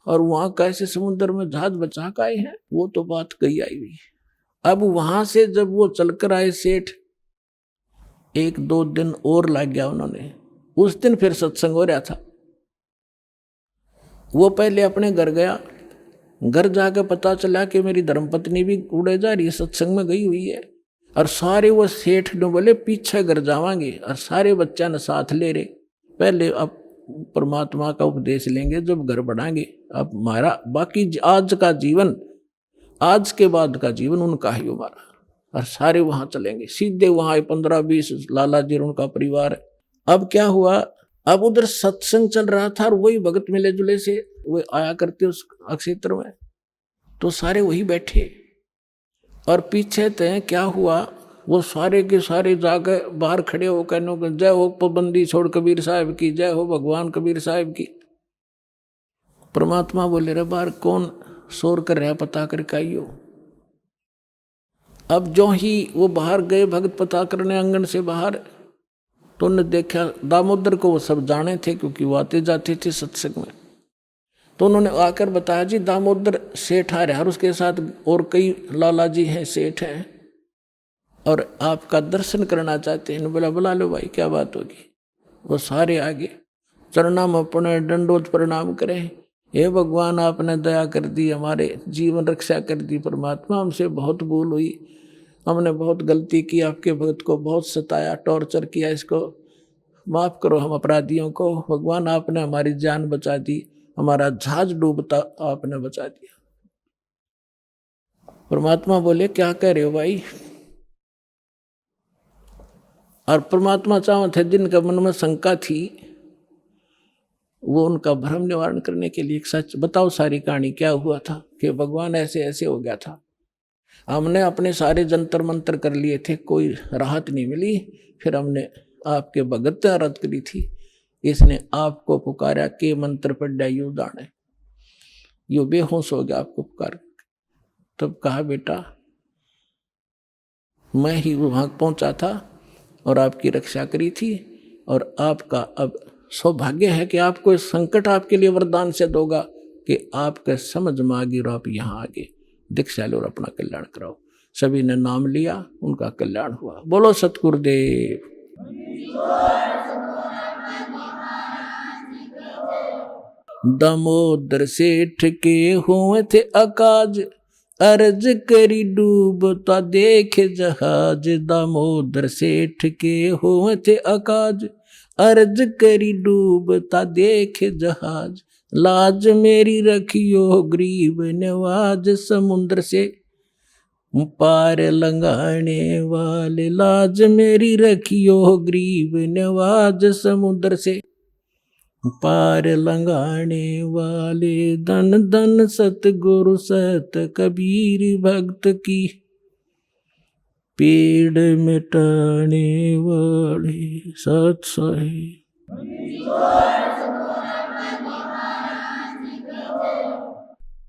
और वहां कैसे समुद्र में जहाज बचा के आए हैं, वो तो बात कही आई हुई। अब वहां से जब वो चलकर आए सेठ, 1-2 दिन और लग गया उन्होंने। उस दिन फिर सत्संग हो रहा था। वो पहले अपने घर गया, घर जाकर पता चला कि मेरी धर्मपत्नी भी उड़े जा रही है, सत्संग में गई हुई है। और सारे वो सेठ ने बोले पीछे घर जावांगे, और सारे बच्चा ने साथ ले रहे। पहले अब परमात्मा का उपदेश लेंगे, जब घर बढ़ाएंगे। अब हमारा बाकी आज का जीवन, आज के बाद का जीवन उनका ही हमारा। और सारे वहां चलेंगे, सीधे वहां 15-20 लाला जी और उनका परिवार। अब क्या हुआ, अब उधर सत्संग चल रहा था और वही भगत मिले जुले से वो आया करते उस क्षेत्र में, तो सारे वही बैठे। और पीछे तय क्या हुआ, वो सारे के सारे जाकर बाहर खड़े हो कहने जय हो पाबंदी छोड़ कबीर साहब की, जय हो भगवान कबीर साहब की। परमात्मा बोले रे बाहर कौन शोर कर रहा, पता करके आइयो। अब जो ही वो बाहर गए भगत पता करने आंगन से बाहर, तो उन्होंने देखा दामोदर को। वो सब जाने थे क्योंकि वो आते जाते थे सत्संग में। तो उन्होंने आकर बताया जी दामोदर सेठ आ रहा है और उसके साथ और कई लाला जी हैं, सेठ हैं, और आपका दर्शन करना चाहते हैं। बोला बुला लो भाई, क्या बात होगी। वो सारे आगे चरणा में अपने दंडोत प्रणाम करें। हे भगवान आपने दया कर दी, हमारे जीवन रक्षा कर दी। परमात्मा हमसे बहुत भूल हुई, हमने बहुत गलती की, आपके भक्त को बहुत सताया, टॉर्चर किया, इसको माफ़ करो हम अपराधियों को। भगवान आपने हमारी जान बचा दी, हमारा जहाज डूबता आपने बचा दिया। परमात्मा बोले क्या कह रहे हो भाई। और परमात्मा चाहते थे जिनका मन में शंका थी, वो उनका भ्रम निवारण करने के लिए एक सच बताओ, सारी कहानी क्या हुआ था कि भगवान ऐसे ऐसे हो गया था। हमने अपने सारे जंतर मंत्र कर लिए थे, कोई राहत नहीं मिली। फिर हमने आपके भगत आराध करी थी, इसने आपको पुकारा के मंत्र पढ़ा यू दाने, यू बेहोश हो गया आपको पुकार। तब कहा बेटा मैं ही वहां पहुंचा था और आपकी रक्षा करी थी, और आपका अब सौभाग्य है कि आपको इस संकट आपके लिए वरदान से दोगा कि आपके समझ में आ गई और आप यहाँ आगे दीक्षा लो और अपना कल्याण कराओ। सभी ने नाम लिया, उनका कल्याण हुआ। बोलो सतगुरुदेव। दामोदर सेठ के हुए थे अकाज, अर्ज करी डूबता देखे जहाज। दामोदर सेठ के हुए थे अकाज, अर्ज करी डूबता देखे जहाज। लाज मेरी रखियो गरीब नवाज, समुद्र से पार लंघाने वाले। लाज मेरी रखियो गरीब नवाज, समुद्र से पार लंगाने वाले धन धन सतगुरु सत कबीर भक्त की, पेड़ मिटाने वाले सत साहिब।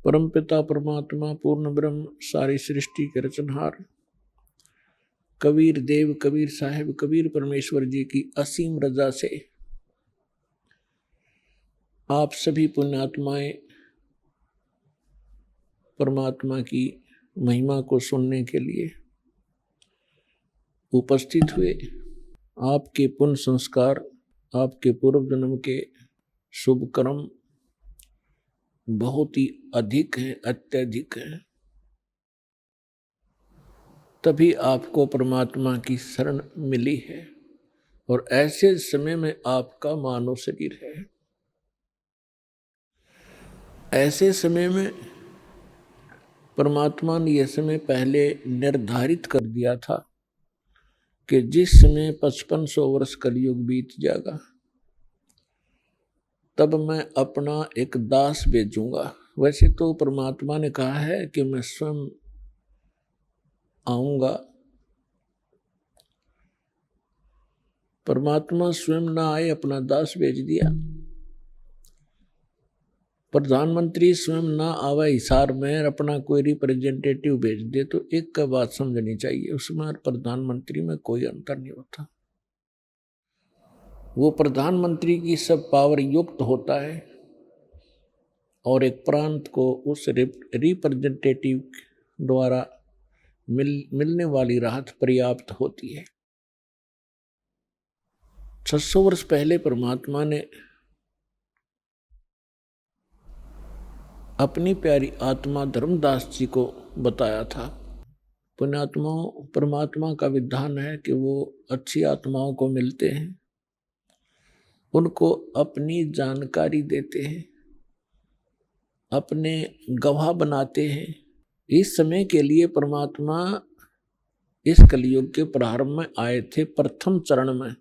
परमपिता परमात्मा पूर्ण ब्रह्म सारी सृष्टि के रचनहार कबीर देव कबीर साहिब कबीर परमेश्वर जी की असीम रजा से आप सभी पुण्यात्माएं परमात्मा की महिमा को सुनने के लिए उपस्थित हुए। आपके पुण्य संस्कार, आपके पूर्व जन्म के शुभ कर्म बहुत ही अधिक है, अत्यधिक है, तभी आपको परमात्मा की शरण मिली है और ऐसे समय में आपका मानव शरीर है। ऐसे समय में परमात्मा ने यह समय पहले निर्धारित कर दिया था कि जिस समय 5500 वर्ष कलयुग बीत जाएगा तब मैं अपना एक दास भेजूंगा। वैसे तो परमात्मा ने कहा है कि मैं स्वयं आऊंगा। परमात्मा स्वयं ना आए, अपना दास भेज दिया। प्रधानमंत्री स्वयं ना आवे हिसार में, अपना कोई रिप्रेजेंटेटिव भेज दे तो एक का बात समझनी चाहिए, उसमें प्रधानमंत्री में कोई अंतर नहीं होता। वो प्रधानमंत्री की सब पावर युक्त होता है और एक प्रांत को उस रिप्रेजेंटेटिव द्वारा मिलने वाली राहत पर्याप्त होती है। 600 वर्ष पहले परमात्मा ने अपनी प्यारी आत्मा धर्मदास जी को बताया था। पुण्यात्माओं, परमात्मा का विधान है कि वो अच्छी आत्माओं को मिलते हैं, उनको अपनी जानकारी देते हैं, अपने गवाह बनाते हैं। इस समय के लिए परमात्मा इस कलयुग के प्रारंभ में आए थे, प्रथम चरण में,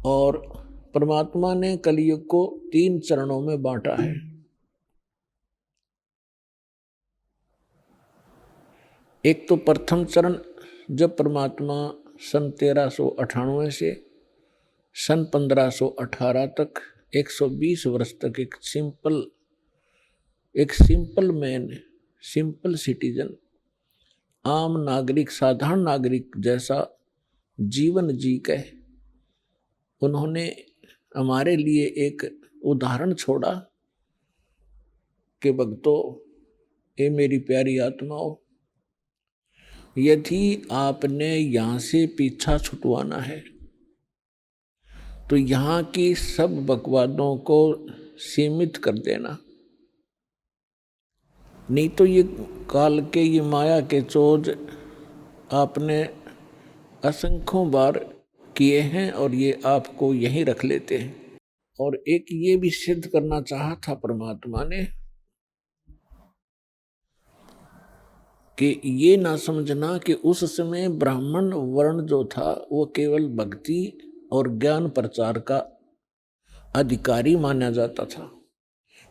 और परमात्मा ने कलयुग को 3 चरणों में बांटा है। एक तो प्रथम चरण जब परमात्मा सन 1398 से सन 1518 तक 120 वर्ष तक एक सिंपल मैन, सिंपल सिटीजन, आम नागरिक, साधारण नागरिक जैसा जीवन जी के उन्होंने हमारे लिए एक उदाहरण छोड़ा कि भक्तों, ये मेरी प्यारी आत्माओं, यदि आपने यहाँ से पीछा छुटवाना है तो यहाँ की सब बकवादों को सीमित कर देना, नहीं तो ये काल के, ये माया के चोज आपने असंख्यों बार किए हैं और ये आपको यहीं रख लेते हैं। और एक ये भी सिद्ध करना चाहा था परमात्मा ने कि ये ना समझना कि उस समय ब्राह्मण वर्ण जो था वो केवल भक्ति और ज्ञान प्रचार का अधिकारी माना जाता था,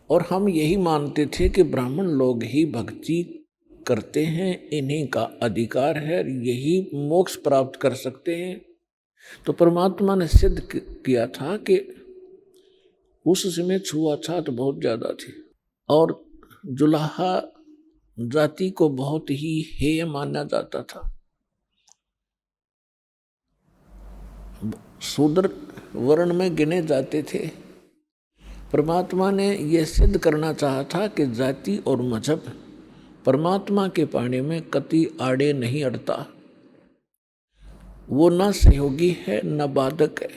और हम यही मानते थे कि ब्राह्मण लोग ही भक्ति करते हैं, इन्हीं का अधिकार है, यही मोक्ष प्राप्त कर सकते हैं। तो परमात्मा ने सिद्ध किया था कि उस समय छुआछूत बहुत ज़्यादा थी और जुलाहा जाति को बहुत ही हेय माना जाता था। शूद्र वर्ण में गिने जाते थे। परमात्मा ने यह सिद्ध करना चाहा था कि जाति और मजहब परमात्मा के पाने में कति आड़े नहीं अड़ता, वो न सहयोगी है न बाधक है।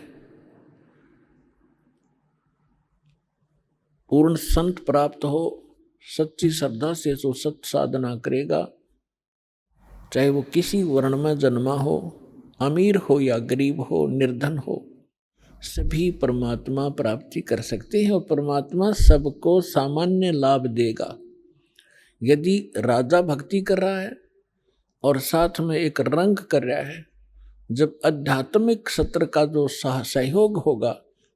पूर्ण संत प्राप्त हो, सच्ची श्रद्धा से जो सत साधना करेगा, चाहे वो किसी वर्ण में जन्मा हो, अमीर हो या गरीब हो, निर्धन हो, सभी परमात्मा प्राप्ति कर सकते हैं और परमात्मा सबको सामान्य लाभ देगा। यदि राजा भक्ति कर रहा है और साथ में एक रंग कर रहा है, जब आध्यात्मिक सत्र का जो सहयोग होगा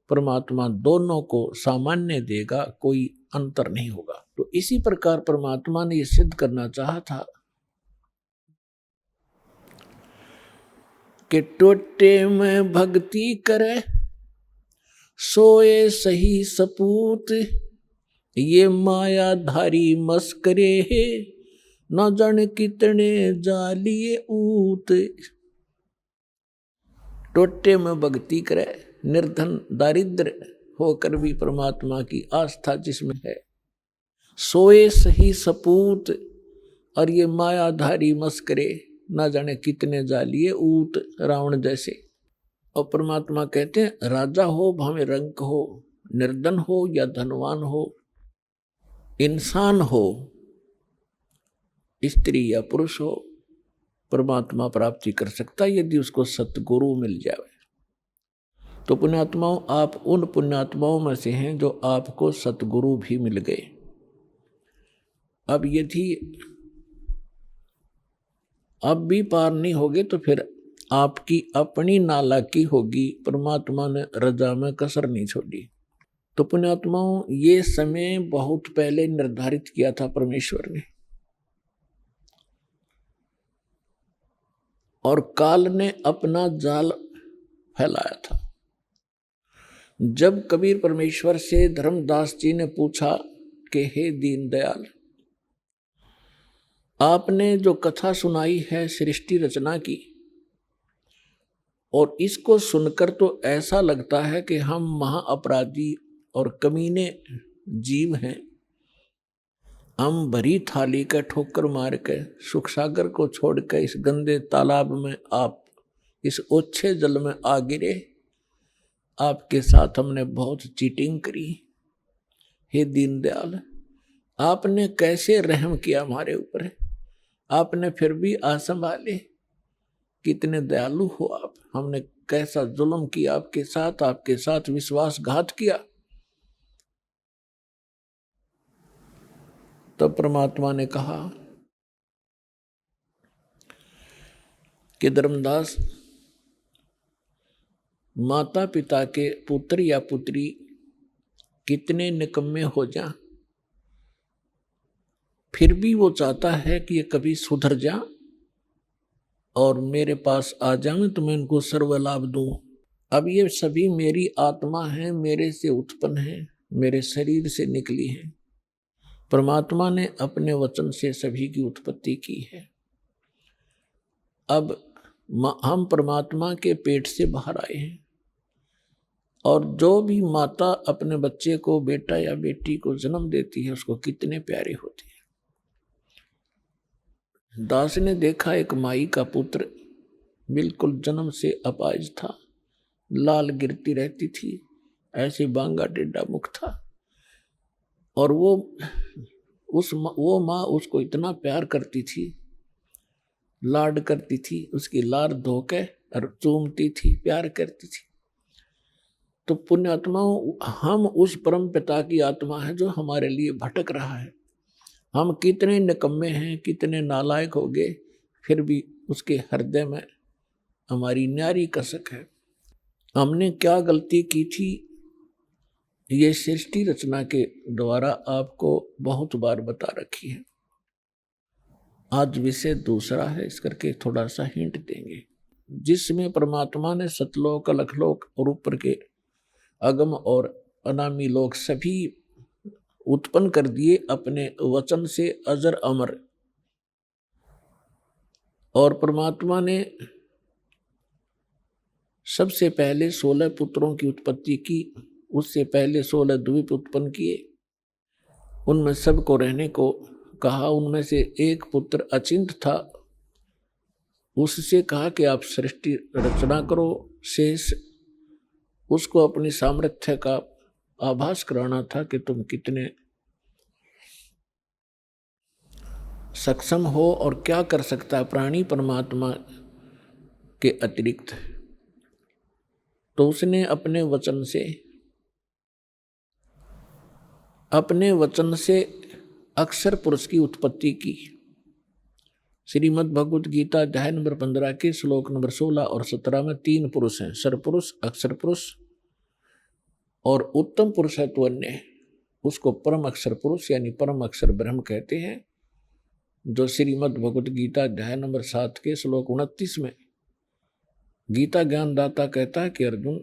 परमात्मा दोनों को सामान्य देगा, कोई अंतर नहीं होगा। तो इसी प्रकार परमात्मा ने ये सिद्ध करना चाहा था कि टोटे में भक्ति करे सोए सही सपूत, ये मायाधारी मस्करे है न जाने कितने जालिए ऊत। टोटे में भक्ति करे, निर्धन दारिद्र होकर भी परमात्मा की आस्था जिसमें है, सोए सही सपूत, और ये मायाधारी मस्करे न जाने कितने जालिए ऊत, रावण जैसे। और परमात्मा कहते हैं राजा हो भाਵੇਂ रंक हो, निर्धन हो या धनवान हो, इंसान हो, स्त्री या पुरुष हो, परमात्मा प्राप्ति कर सकता है यदि उसको सतगुरु मिल जाए। तो पुण्यात्माओं, आप उन पुण्यात्माओं में से हैं जो आपको सतगुरु भी मिल गए। अब यदि अब भी पार नहीं होगे तो फिर आपकी अपनी नालायकी होगी, परमात्मा ने रजा में कसर नहीं छोड़ी। तो पुण्यात्माओं, ये समय बहुत पहले निर्धारित किया था परमेश्वर ने, और काल ने अपना जाल फैलाया था। जब कबीर परमेश्वर से धर्मदास जी ने पूछा कि हे दीनदयाल, आपने जो कथा सुनाई है सृष्टि रचना की, और इसको सुनकर तो ऐसा लगता है कि हम महा अपराधी और कमीने जीव हैं। हम भरी थाली का ठोकर मार के सुख सागर को छोड़ के इस गंदे तालाब में आप इस ओछे जल में आ गिरे। आपके साथ हमने बहुत चीटिंग करी। हे दीनदयाल, आपने कैसे रहम किया हमारे ऊपर, आपने फिर भी संभाले। कितने दयालु हो आप, हमने कैसा जुल्म किया आपके साथ विश्वासघात किया। तब परमात्मा ने कहा कि धर्मदास, माता पिता के पुत्र या पुत्री कितने निकम्मे हो जा, फिर भी वो चाहता है कि ये कभी सुधर जा और मेरे पास आ जाए तो मैं उनको सर्व लाभ दूं। अब ये सभी मेरी आत्मा है, मेरे से उत्पन्न है, मेरे शरीर से निकली है। परमात्मा ने अपने वचन से सभी की उत्पत्ति की है। अब हम परमात्मा के पेट से बाहर आए हैं, और जो भी माता अपने बच्चे को, बेटा या बेटी को जन्म देती है, उसको कितने प्यारे होते हैं। दास ने देखा एक माई का पुत्र बिल्कुल जन्म से अपाहिज था, लाल गिरती रहती थी, ऐसे बांगा टेढ़ा मुख था, और वो माँ उसको इतना प्यार करती थी, लाड करती थी, उसकी लार धो के और चूमती थी, प्यार करती थी। तो पुण्यात्माओं, हम उस परम पिता की आत्मा है जो हमारे लिए भटक रहा है। हम कितने निकम्मे हैं, कितने नालायक हो गए, फिर भी उसके हृदय में हमारी न्यारी कसक है। हमने क्या गलती की थी, ये सृष्टि रचना के द्वारा आपको बहुत बार बता रखी है। आज विषय दूसरा है, इस करके थोड़ा सा हिंट देंगे, जिसमें परमात्मा ने सतलोक, अलखलोक और ऊपर के अगम और अनामी लोक सभी उत्पन्न कर दिए अपने वचन से, अजर अमर। और परमात्मा ने सबसे पहले 16 पुत्रों की उत्पत्ति की, उससे पहले 16 द्वीप उत्पन्न किए, उनमें सबको रहने को कहा। उनमें से एक पुत्र अचिंत था, उससे कहा कि आप सृष्टि रचना करो। शेष उसको अपनी सामर्थ्य का आभास कराना था कि तुम कितने सक्षम हो और क्या कर सकता है प्राणी परमात्मा के अतिरिक्त। तो उसने अपने वचन से अक्षर पुरुष की उत्पत्ति की। श्रीमद् भगवत गीता अध्याय नंबर 15 के श्लोक नंबर 16 और 17 में 3 पुरुष हैं, सरपुरुष, अक्षर पुरुष और उत्तम पुरुष है तो अन्य, उसको परम अक्षर पुरुष यानी परम अक्षर ब्रह्म कहते हैं। जो श्रीमद् भगवत गीता अध्याय नंबर 7 के श्लोक 29 में गीता ज्ञानदाता कहता है कि अर्जुन,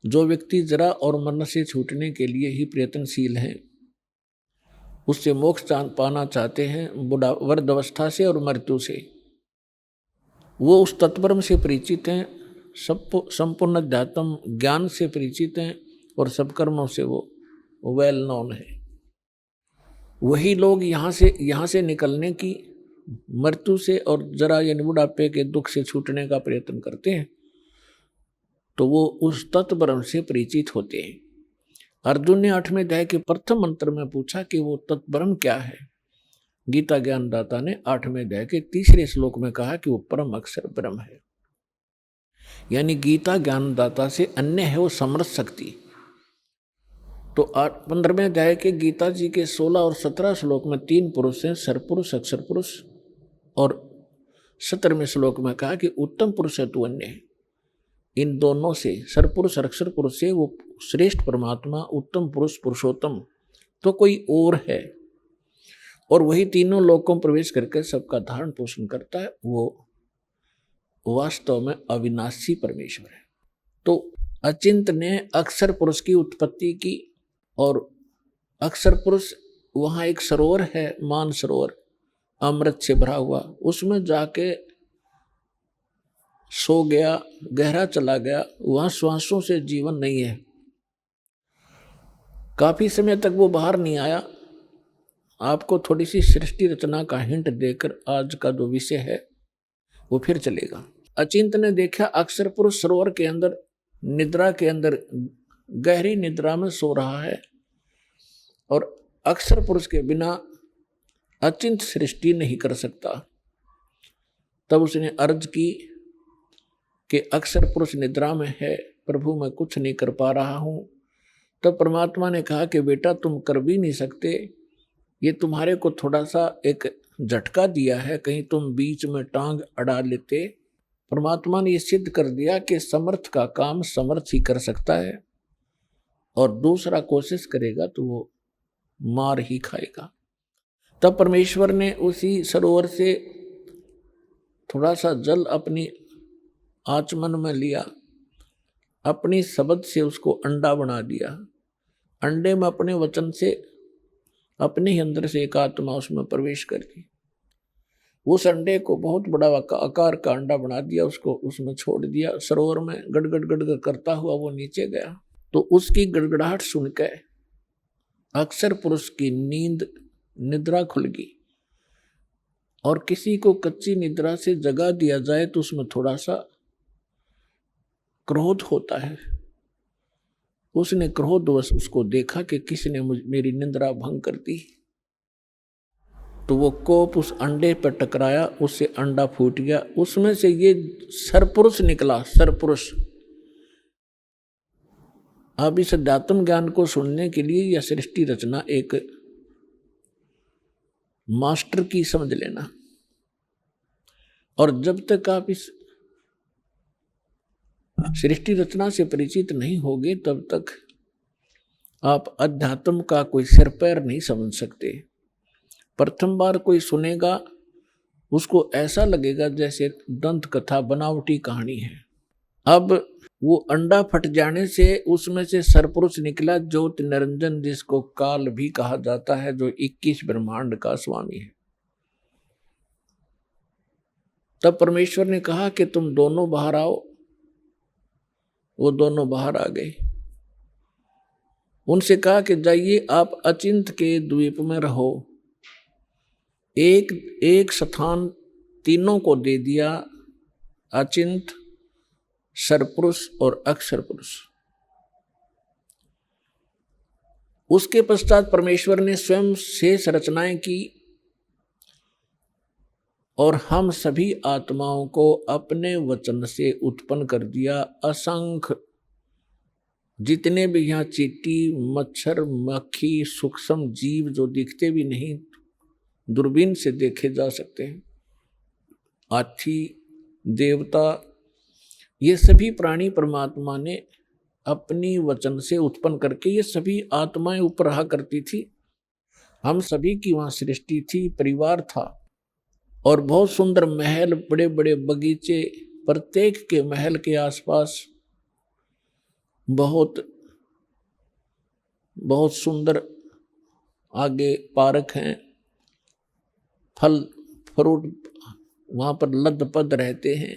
जो व्यक्ति जरा और मरण से छूटने के लिए ही प्रयत्नशील हैं, उससे मोक्ष पाना चाहते हैं वृद्धावस्था से और मृत्यु से, वो उस तत्परम से परिचित हैं, संपूर्ण अध्यात्म ज्ञान से परिचित हैं और सब कर्मों से वो वेल नोन है। वही लोग यहाँ से निकलने की, मृत्यु से और जरा यानी बुढ़ापे के दुख से छूटने का प्रयत्न करते हैं, तो वो उस तत्परम से परिचित होते हैं। अर्जुन ने 8वें अध्याय के प्रथम मंत्र में पूछा कि वो तत्परम क्या है। गीता ज्ञानदाता ने 8वें अध्याय के 3रे श्लोक में कहा कि वो परम अक्षर ब्रह्म है। यानी गीता ज्ञानदाता से अन्य है वो समर्थ शक्ति। तो 15वें अध्याय के गीता जी के 16 और 17 श्लोक में 3 पुरुष हैं, सरपुरुष, अक्षर पुरुष, और 17वें श्लोक में कहा कि उत्तम पुरुष है तू अन्य है। इन दोनों से, सरपुरुष और अक्षर पुरुष से, वो श्रेष्ठ परमात्मा उत्तम पुरुष पुरुषोत्तम तो कोई और है, और वही तीनों लोकों में प्रवेश करके सबका धारण पोषण करता है। वो वास्तव में अविनाशी परमेश्वर है। तो अचिंत ने अक्षर पुरुष की उत्पत्ति की, और अक्षर पुरुष वहाँ एक सरोवर है, मान सरोवर, अमृत से भरा हुआ, उसमें जाके सो गया, गहरा चला गया। वहाँ श्वासों से जीवन नहीं है। काफी समय तक वो बाहर नहीं आया। आपको थोड़ी सी सृष्टि रचना का हिंट देकर आज का जो विषय है वो फिर चलेगा। अचिंत ने देखा अक्षर पुरुष सरोवर के अंदर, निद्रा के अंदर, गहरी निद्रा में सो रहा है, और अक्षर पुरुष के बिना अचिंत सृष्टि नहीं कर सकता। तब उसने अर्ज की कि अक्षर पुरुष निद्रा में है, प्रभु मैं कुछ नहीं कर पा रहा हूं। तब परमात्मा ने कहा कि बेटा तुम कर भी नहीं सकते, ये तुम्हारे को थोड़ा सा एक झटका दिया है, कहीं तुम बीच में टांग अड़ा लेते। परमात्मा ने ये सिद्ध कर दिया कि समर्थ का काम समर्थ ही कर सकता है, और दूसरा कोशिश करेगा तो वो मार ही खाएगा। तब परमेश्वर ने उसी सरोवर से थोड़ा सा जल अपनी आचमन में लिया, अपनी शब्द से उसको अंडा बना दिया। अंडे में अपने वचन से, अपने ही अंदर से एक आत्मा उसमें प्रवेश कर दी। उस अंडे को बहुत बड़ा आकार का अंडा बना दिया, उसको उसमें छोड़ दिया। सरोवर में गड़गड़ गड़गड़ करता हुआ वो नीचे गया। तो उसकी गड़गड़ाहट सुनकर अक्षर पुरुष की निद्रा खुल गई। और किसी को कच्ची निद्रा से जगा दिया जाए तो उसमें थोड़ा सा क्रोध होता है। उसने क्रोधवश उसको देखा कि किसने मेरी निद्रा भंग कर दी, तो वो कोप उस अंडे पर टकराया, उससे अंडा फूट गया। उसमें से ये सरपुरुष निकला, सरपुरुष। अब इस अध्यात्म ज्ञान को सुनने के लिए यह सृष्टि रचना एक मास्टर की समझ लेना। और जब तक आप इस सृष्टि रचना से परिचित नहीं होगे तब तक आप अध्यात्म का कोई सिर पैर नहीं समझ सकते। प्रथम बार कोई सुनेगा उसको ऐसा लगेगा जैसे दंत कथा बनावटी कहानी है। अब वो अंडा फट जाने से उसमें से सरपुरुष निकला, ज्योति निरंजन, जिसको काल भी कहा जाता है, जो 21 ब्रह्मांड का स्वामी है। तब परमेश्वर ने कहा कि तुम दोनों बाहर आओ। वो दोनों बाहर आ गए। उनसे कहा कि जाइए आप अचिंत के द्वीप में रहो। एक स्थान तीनों को दे दिया, अचिंत, सरपुरुष और अक्षर पुरुष। उसके पश्चात परमेश्वर ने स्वयं शेष रचनाएं की और हम सभी आत्माओं को अपने वचन से उत्पन्न कर दिया। असंख्य जितने भी यहाँ चींटी, मच्छर, मक्खी, सूक्ष्म जीव जो दिखते भी नहीं, दूरबीन से देखे जा सकते हैं, हाथी, देवता, ये सभी प्राणी परमात्मा ने अपनी वचन से उत्पन्न करके ये सभी आत्माएं ऊपर रहा करती थी। हम सभी की वहाँ सृष्टि थी, परिवार था और बहुत सुंदर महल, बड़े बड़े बगीचे, प्रत्येक के महल के आसपास बहुत बहुत सुंदर आगे पार्क हैं, फल फ्रूट वहाँ पर लदपद रहते हैं,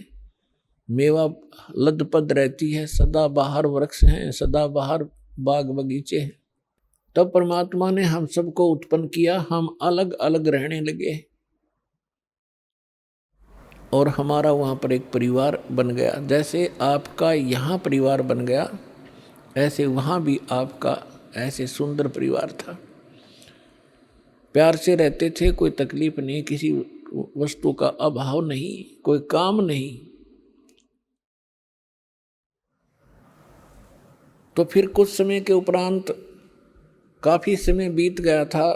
मेवा लदपद रहती है, सदाबहार वृक्ष हैं, सदाबहार बाग बगीचे हैं। तब परमात्मा ने हम सबको उत्पन्न किया, हम अलग अलग रहने लगे और हमारा वहाँ पर एक परिवार बन गया। जैसे आपका यहाँ परिवार बन गया, ऐसे वहाँ भी आपका ऐसे सुंदर परिवार था। प्यार से रहते थे, कोई तकलीफ नहीं, किसी वस्तु का अभाव नहीं, कोई काम नहीं। तो फिर कुछ समय के उपरांत काफी समय बीत गया था,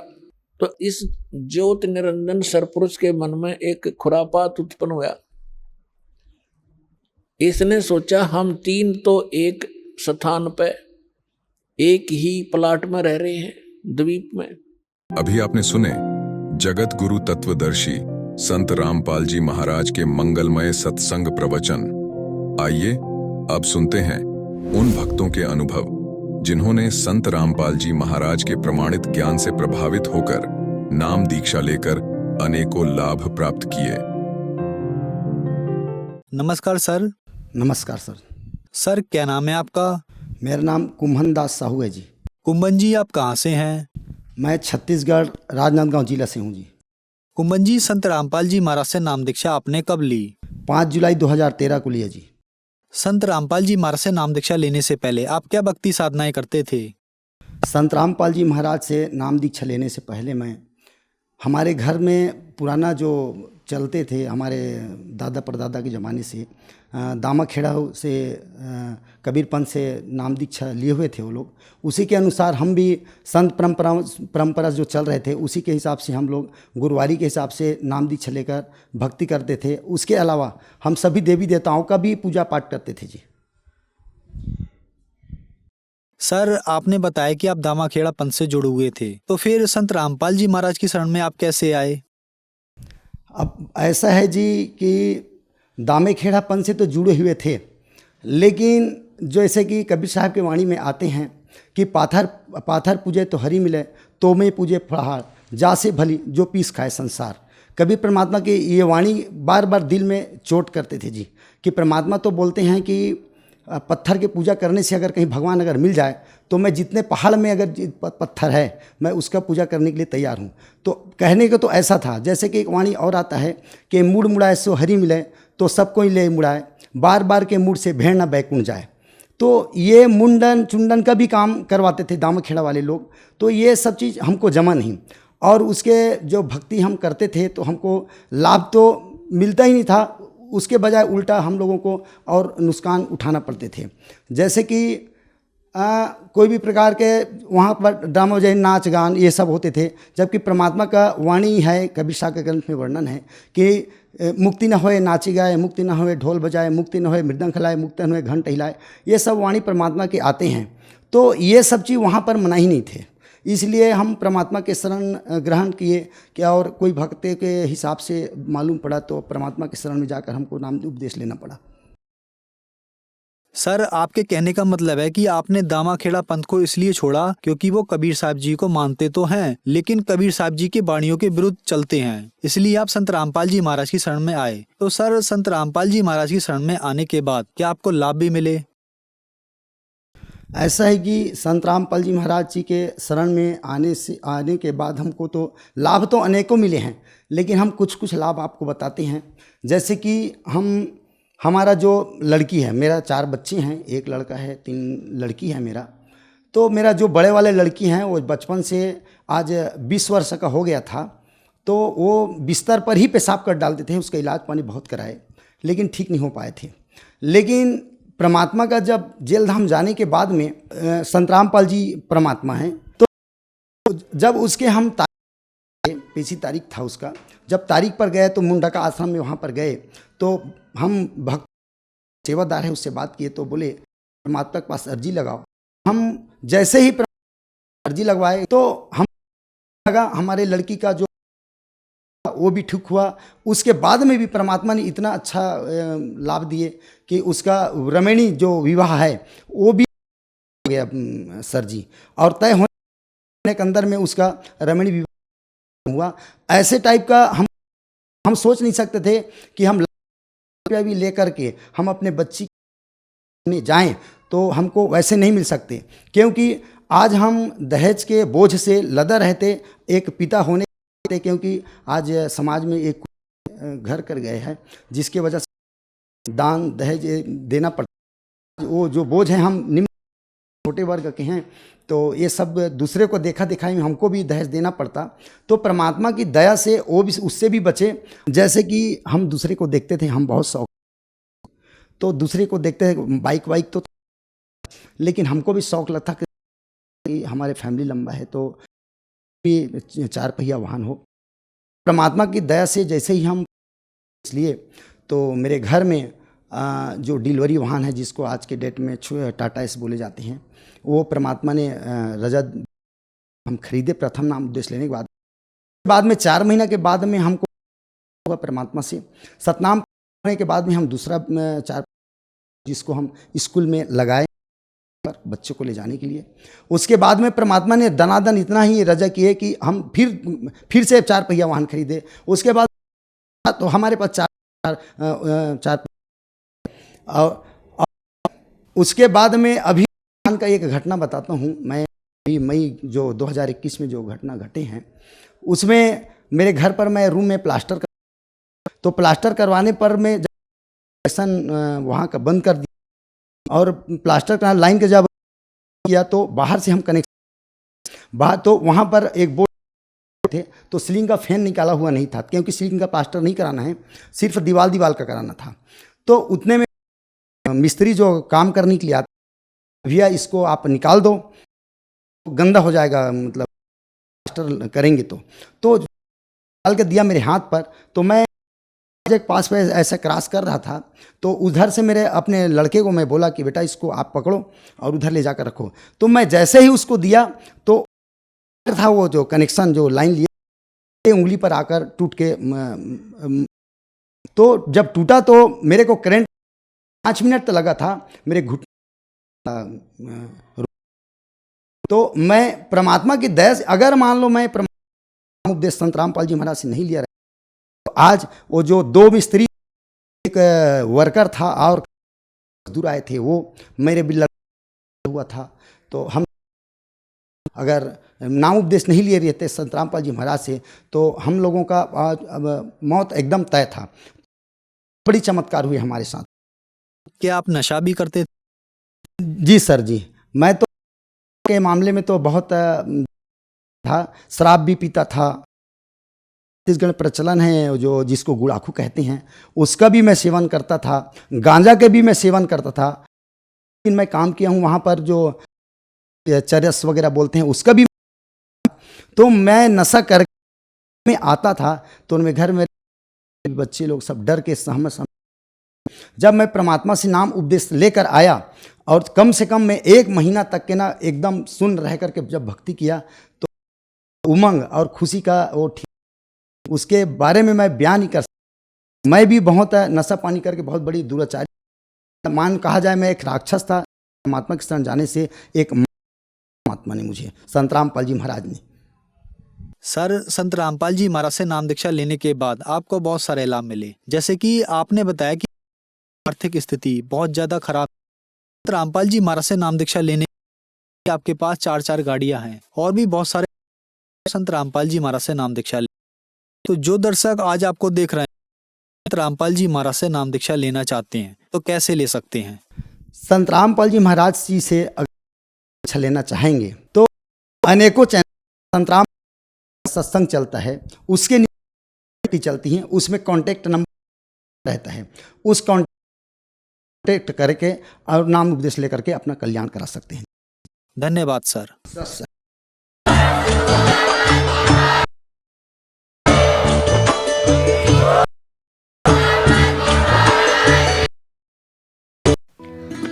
तो इस ज्योत निरंजन सरपुरुष के मन में एक खुरापात उत्पन्न हुआ। इसने सोचा हम तीन तो एक स्थान पे एक ही प्लाट में रह रहे हैं, द्वीप में। अभी आपने सुने जगत गुरु तत्वदर्शी संत रामपाल जी महाराज के मंगलमय सत्संग प्रवचन। आइए अब सुनते हैं उन भक्तों के अनुभव जिन्होंने संत रामपाल जी महाराज के प्रमाणित ज्ञान से प्रभावित होकर नाम दीक्षा लेकर अनेकों लाभ प्राप्त किए। नमस्कार सर। नमस्कार सर। सर क्या नाम है आपका? मेरा नाम कुम्भन दास साहू है जी। कुंभन जी आप कहाँ से हैं? मैं छत्तीसगढ़ राजनांदगांव जिला से हूँ जी। कुंभन जी, संत रामपाल जी महाराज से नाम दीक्षा आपने कब ली? 5 जुलाई 2013 को लिया जी। संत रामपाल जी महाराज से नाम दीक्षा लेने से पहले आप क्या भक्ति साधनाएं करते थे? संत रामपाल जी महाराज से नाम दीक्षा लेने से पहले मैं हमारे घर में पुराना जो चलते थे, हमारे दादा परदादा के ज़माने से दामा खेड़ा से कबीर पंथ से नाम दीक्षा लिए हुए थे वो लोग। उसी के अनुसार हम भी संत परंपरा जो चल रहे थे उसी के हिसाब से हम लोग गुरुवारी के हिसाब से नाम दीक्षा लेकर भक्ति करते थे। उसके अलावा हम सभी देवी देवताओं का भी पूजा पाठ करते थे जी। सर आपने बताया कि आप दामाखेड़ा पंथ से जुड़े हुए थे, तो फिर संत रामपाल जी महाराज की शरण में आप कैसे आए? अब ऐसा है जी कि दामेखेड़ा पंथ से तो जुड़े हुए थे, लेकिन जैसे कि कबीर साहब के वाणी में आते हैं कि पाथर पूजे तो हरी मिले, तो मैं पूजे फलहार, जा से भली जो पीस खाए संसार। कबीर परमात्मा की ये वाणी बार बार दिल में चोट करते थे जी, कि परमात्मा तो बोलते हैं कि पत्थर की पूजा करने से अगर कहीं भगवान अगर मिल जाए तो मैं जितने पहाड़ में अगर पत्थर है मैं उसका पूजा करने के लिए तैयार हूँ। तो कहने को तो ऐसा था, जैसे कि एक वाणी और आता है कि मुड़ मुड़ाए सो हरी मिले, तो सब कोई ले मुड़ाए, बार बार के मुड़ से भेड़ ना बैकुंठ जाए। तो ये मुंडन चुंडन का भी काम करवाते थे दामाखेड़ा वाले लोग। तो ये सब चीज़ हमको जमा नहीं, और उसके जो भक्ति हम करते थे तो हमको लाभ तो मिलता ही नहीं था, उसके बजाय उल्टा हम लोगों को और नुकसान उठाना पड़ते थे। जैसे कि कोई भी प्रकार के वहाँ पर ड्रामा जैसे नाच गान ये सब होते थे, जबकि परमात्मा का वाणी है, कबीर साहब के ग्रंथ में वर्णन है कि मुक्ति न होए नाची गाए, मुक्ति न होए ढोल बजाए, मुक्ति न होए मृदंग खिलाए, मुक्ति न होए घंट हिलाए। ये सब वाणी परमात्मा के आते हैं। तो ये सब चीज़ वहाँ पर मना ही नहीं थे, इसलिए हम परमात्मा के शरण ग्रहण किए क्या, और कोई भक्त के हिसाब से मालूम पड़ा तो परमात्मा के शरण में जाकर हमको नाम उपदेश लेना पड़ा। सर आपके कहने का मतलब है कि आपने दामाखेड़ा पंथ को इसलिए छोड़ा क्योंकि वो कबीर साहब जी को मानते तो हैं, लेकिन कबीर साहब जी की वाणियों के विरुद्ध चलते हैं, इसलिए आप संत रामपाल जी महाराज की शरण में आए। तो सर संत रामपाल जी महाराज की शरण में आने के बाद क्या आपको लाभ भी मिले? ऐसा है कि संत रामपाल जी महाराज जी के शरण में आने के बाद हमको तो लाभ तो अनेकों मिले हैं, लेकिन हम कुछ लाभ आपको बताते हैं। जैसे कि हमारा जो लड़की है, मेरा 4 बच्चे हैं, 1 लड़का है 3 लड़की है मेरा। तो मेरा जो बड़े वाले लड़की हैं वो बचपन से आज 20 वर्ष का हो गया था, तो वो बिस्तर पर ही पेशाब कर डालते थे। उसका इलाज पानी बहुत कराए, लेकिन ठीक नहीं हो पाए थे। लेकिन परमात्मा का जब जेल धाम जाने के बाद में संत रामपाल जी परमात्मा हैं, तो जब उसके हम पिछली तारीख था उसका, जब तारीख पर गए तो मुंडा का आश्रम में वहाँ पर गए, तो हम भक्त सेवादार है उससे बात किए, तो बोले परमात्मा के पास अर्जी लगाओ। हम जैसे ही अर्जी लगवाए तो हम लगा हमारे लड़की का जो वो भी ठीक हुआ। उसके बाद में भी परमात्मा ने इतना अच्छा लाभ दिए कि उसका रमणी जो विवाह है वो भी हो गया सर जी, और तय होने के अंदर में उसका रमणी विवाह हुआ। ऐसे टाइप का हम सोच नहीं सकते थे कि हम रुपया भी लेकर के हम अपने बच्ची में जाएं तो हमको वैसे नहीं मिल सकते, क्योंकि आज हम दहेज के बोझ से लदा रहते एक पिता होने, क्योंकि आज समाज में एक घर कर गए हैं जिसके वजह से दान दहेज देना पड़ता। वो जो बोझ है हम निम्न छोटे वर्ग के हैं तो ये सब दूसरे को देखा दिखाई में हमको भी दहेज देना पड़ता। तो परमात्मा की दया से वो भी उससे भी बचे। जैसे कि हम दूसरे को देखते थे, हम बहुत शौक, तो दूसरे को देखते थे बाइक वाइक तो, लेकिन हमको भी शौक लगता कि हमारे फैमिली लंबा है तो भी 4 पहिया वाहन हो। परमात्मा की दया से जैसे ही हम इसलिए तो मेरे घर में जो डिलीवरी वाहन है जिसको आज के डेट में टाटा एस बोले जाते हैं, वो परमात्मा ने रजत हम खरीदे प्रथम नाम उद्देश्य लेने के बाद में 4 महीना के बाद में हमको परमात्मा से सतनाम करने के बाद में हम दूसरा 4 जिसको हम स्कूल में लगाए बच्चों को ले जाने के लिए। उसके बाद में परमात्मा ने दनादन इतना ही रजा किए कि हम फिर से 4 पहिया वाहन खरीदे। उसके बाद तो हमारे पास 4 और उसके बाद में अभी का एक घटना बताता हूँ मैं। मई जो 2021 में जो घटना घटे हैं उसमें मेरे घर पर मैं रूम में प्लास्टर तो प्लास्टर करवाने पर मैं कनेक्शन वहाँ का बंद कर दिया और प्लास्टर का लाइन के जब किया तो बाहर से हम कनेक्शन बाहर तो वहाँ पर एक बोर्ड थे तो सीलिंग का फैन निकाला हुआ नहीं था, क्योंकि सीलिंग का प्लास्टर नहीं कराना है, सिर्फ दीवार का कराना था। तो उतने में मिस्त्री जो काम करने के लिए आता, भैया इसको आप निकाल दो गंदा हो जाएगा, मतलब प्लास्टर करेंगे तो निकाल के दिया मेरे हाथ पर। तो मैं एक पास पे ऐसा क्रॉस कर रहा था तो उधर से मेरे अपने लड़के को मैं बोला कि बेटा इसको आप पकड़ो और उधर ले जाकर रखो। तो मैं जैसे ही उसको दिया तो था वो जो कनेक्शन जो लाइन लिया उंगली पर आकर टूट के तो जब टूटा तो मेरे को करंट 5 मिनट तो लगा था मेरे घुटने। तो मैं परमात्मा की दया से अगर मान लो मैं उपदेश संत रामपाल जी महाराज से नहीं लिया तो आज वो जो 2 मिस्त्री एक वर्कर था और मजदूर आए थे वो मेरे बिल हुआ था। तो हम अगर नाम उपदेश नहीं लिए रहते संत रामपाल जी महाराज से तो हम लोगों का अब मौत एकदम तय था। बड़ी चमत्कार हुई हमारे साथ। क्या आप नशा भी करते थे? जी सर जी, मैं तो के मामले में तो बहुत था, शराब भी पीता था। छत्तीसगढ़ प्रचलन है जो जिसको गुड़ाखू कहते हैं उसका भी मैं सेवन करता था, गांजा के भी मैं सेवन करता था। लेकिन मैं काम किया हूँ वहाँ पर जो चरस वगैरह बोलते हैं उसका भी। तो मैं नशा कर में आता था तो उनमें घर में बच्चे लोग सब डर के सहमत। जब मैं परमात्मा से नाम उपदेश लेकर आया और कम से कम मैं 1 महीना तक के ना एकदम सुन रह करके जब भक्ति किया तो उमंग और खुशी का वो ठीक, उसके बारे में मैं बयान नहीं कर सकता। मैं भी बहुत नशा पानी करके बहुत बड़ी दुराचारी मान कहा जाए, मैं एक राक्षस था। परमात्मा के शरण जाने से एक परमात्मा ने मुझे संत रामपाल जी महाराज ने। सर, संत रामपाल जी महाराज से नाम दीक्षा लेने के बाद आपको बहुत सारे लाभ मिले, जैसे कि आपने बताया कि आर्थिक स्थिति बहुत ज़्यादा खराब। संत रामपाल जी महाराज से नाम दीक्षा लेने आपके पास 4 गाड़ियां हैं और भी बहुत सारे संत रामपाल जी महाराज से नाम दीक्षा ले। तो जो दर्शक आज आपको देख रहे हैं संत रामपाल जी महाराज से नाम दीक्षा लेना चाहते हैं तो कैसे ले सकते हैं? संत रामपाल जी महाराज जी से अगर दीक्षा लेना चाहेंगे तो अनेकों चैनल संत राम सत्संग चलता है, उसके नीचे चलती हैं, उसमें कांटेक्ट नंबर रहता है, उस कांटेक्ट करके और नाम उपदेश लेकर के अपना कल्याण करा सकते हैं। धन्यवाद सर।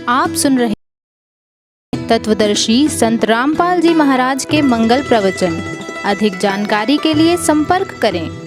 आप सुन रहे तत्वदर्शी संत रामपाल जी महाराज के मंगल प्रवचन। अधिक जानकारी के लिए संपर्क करें।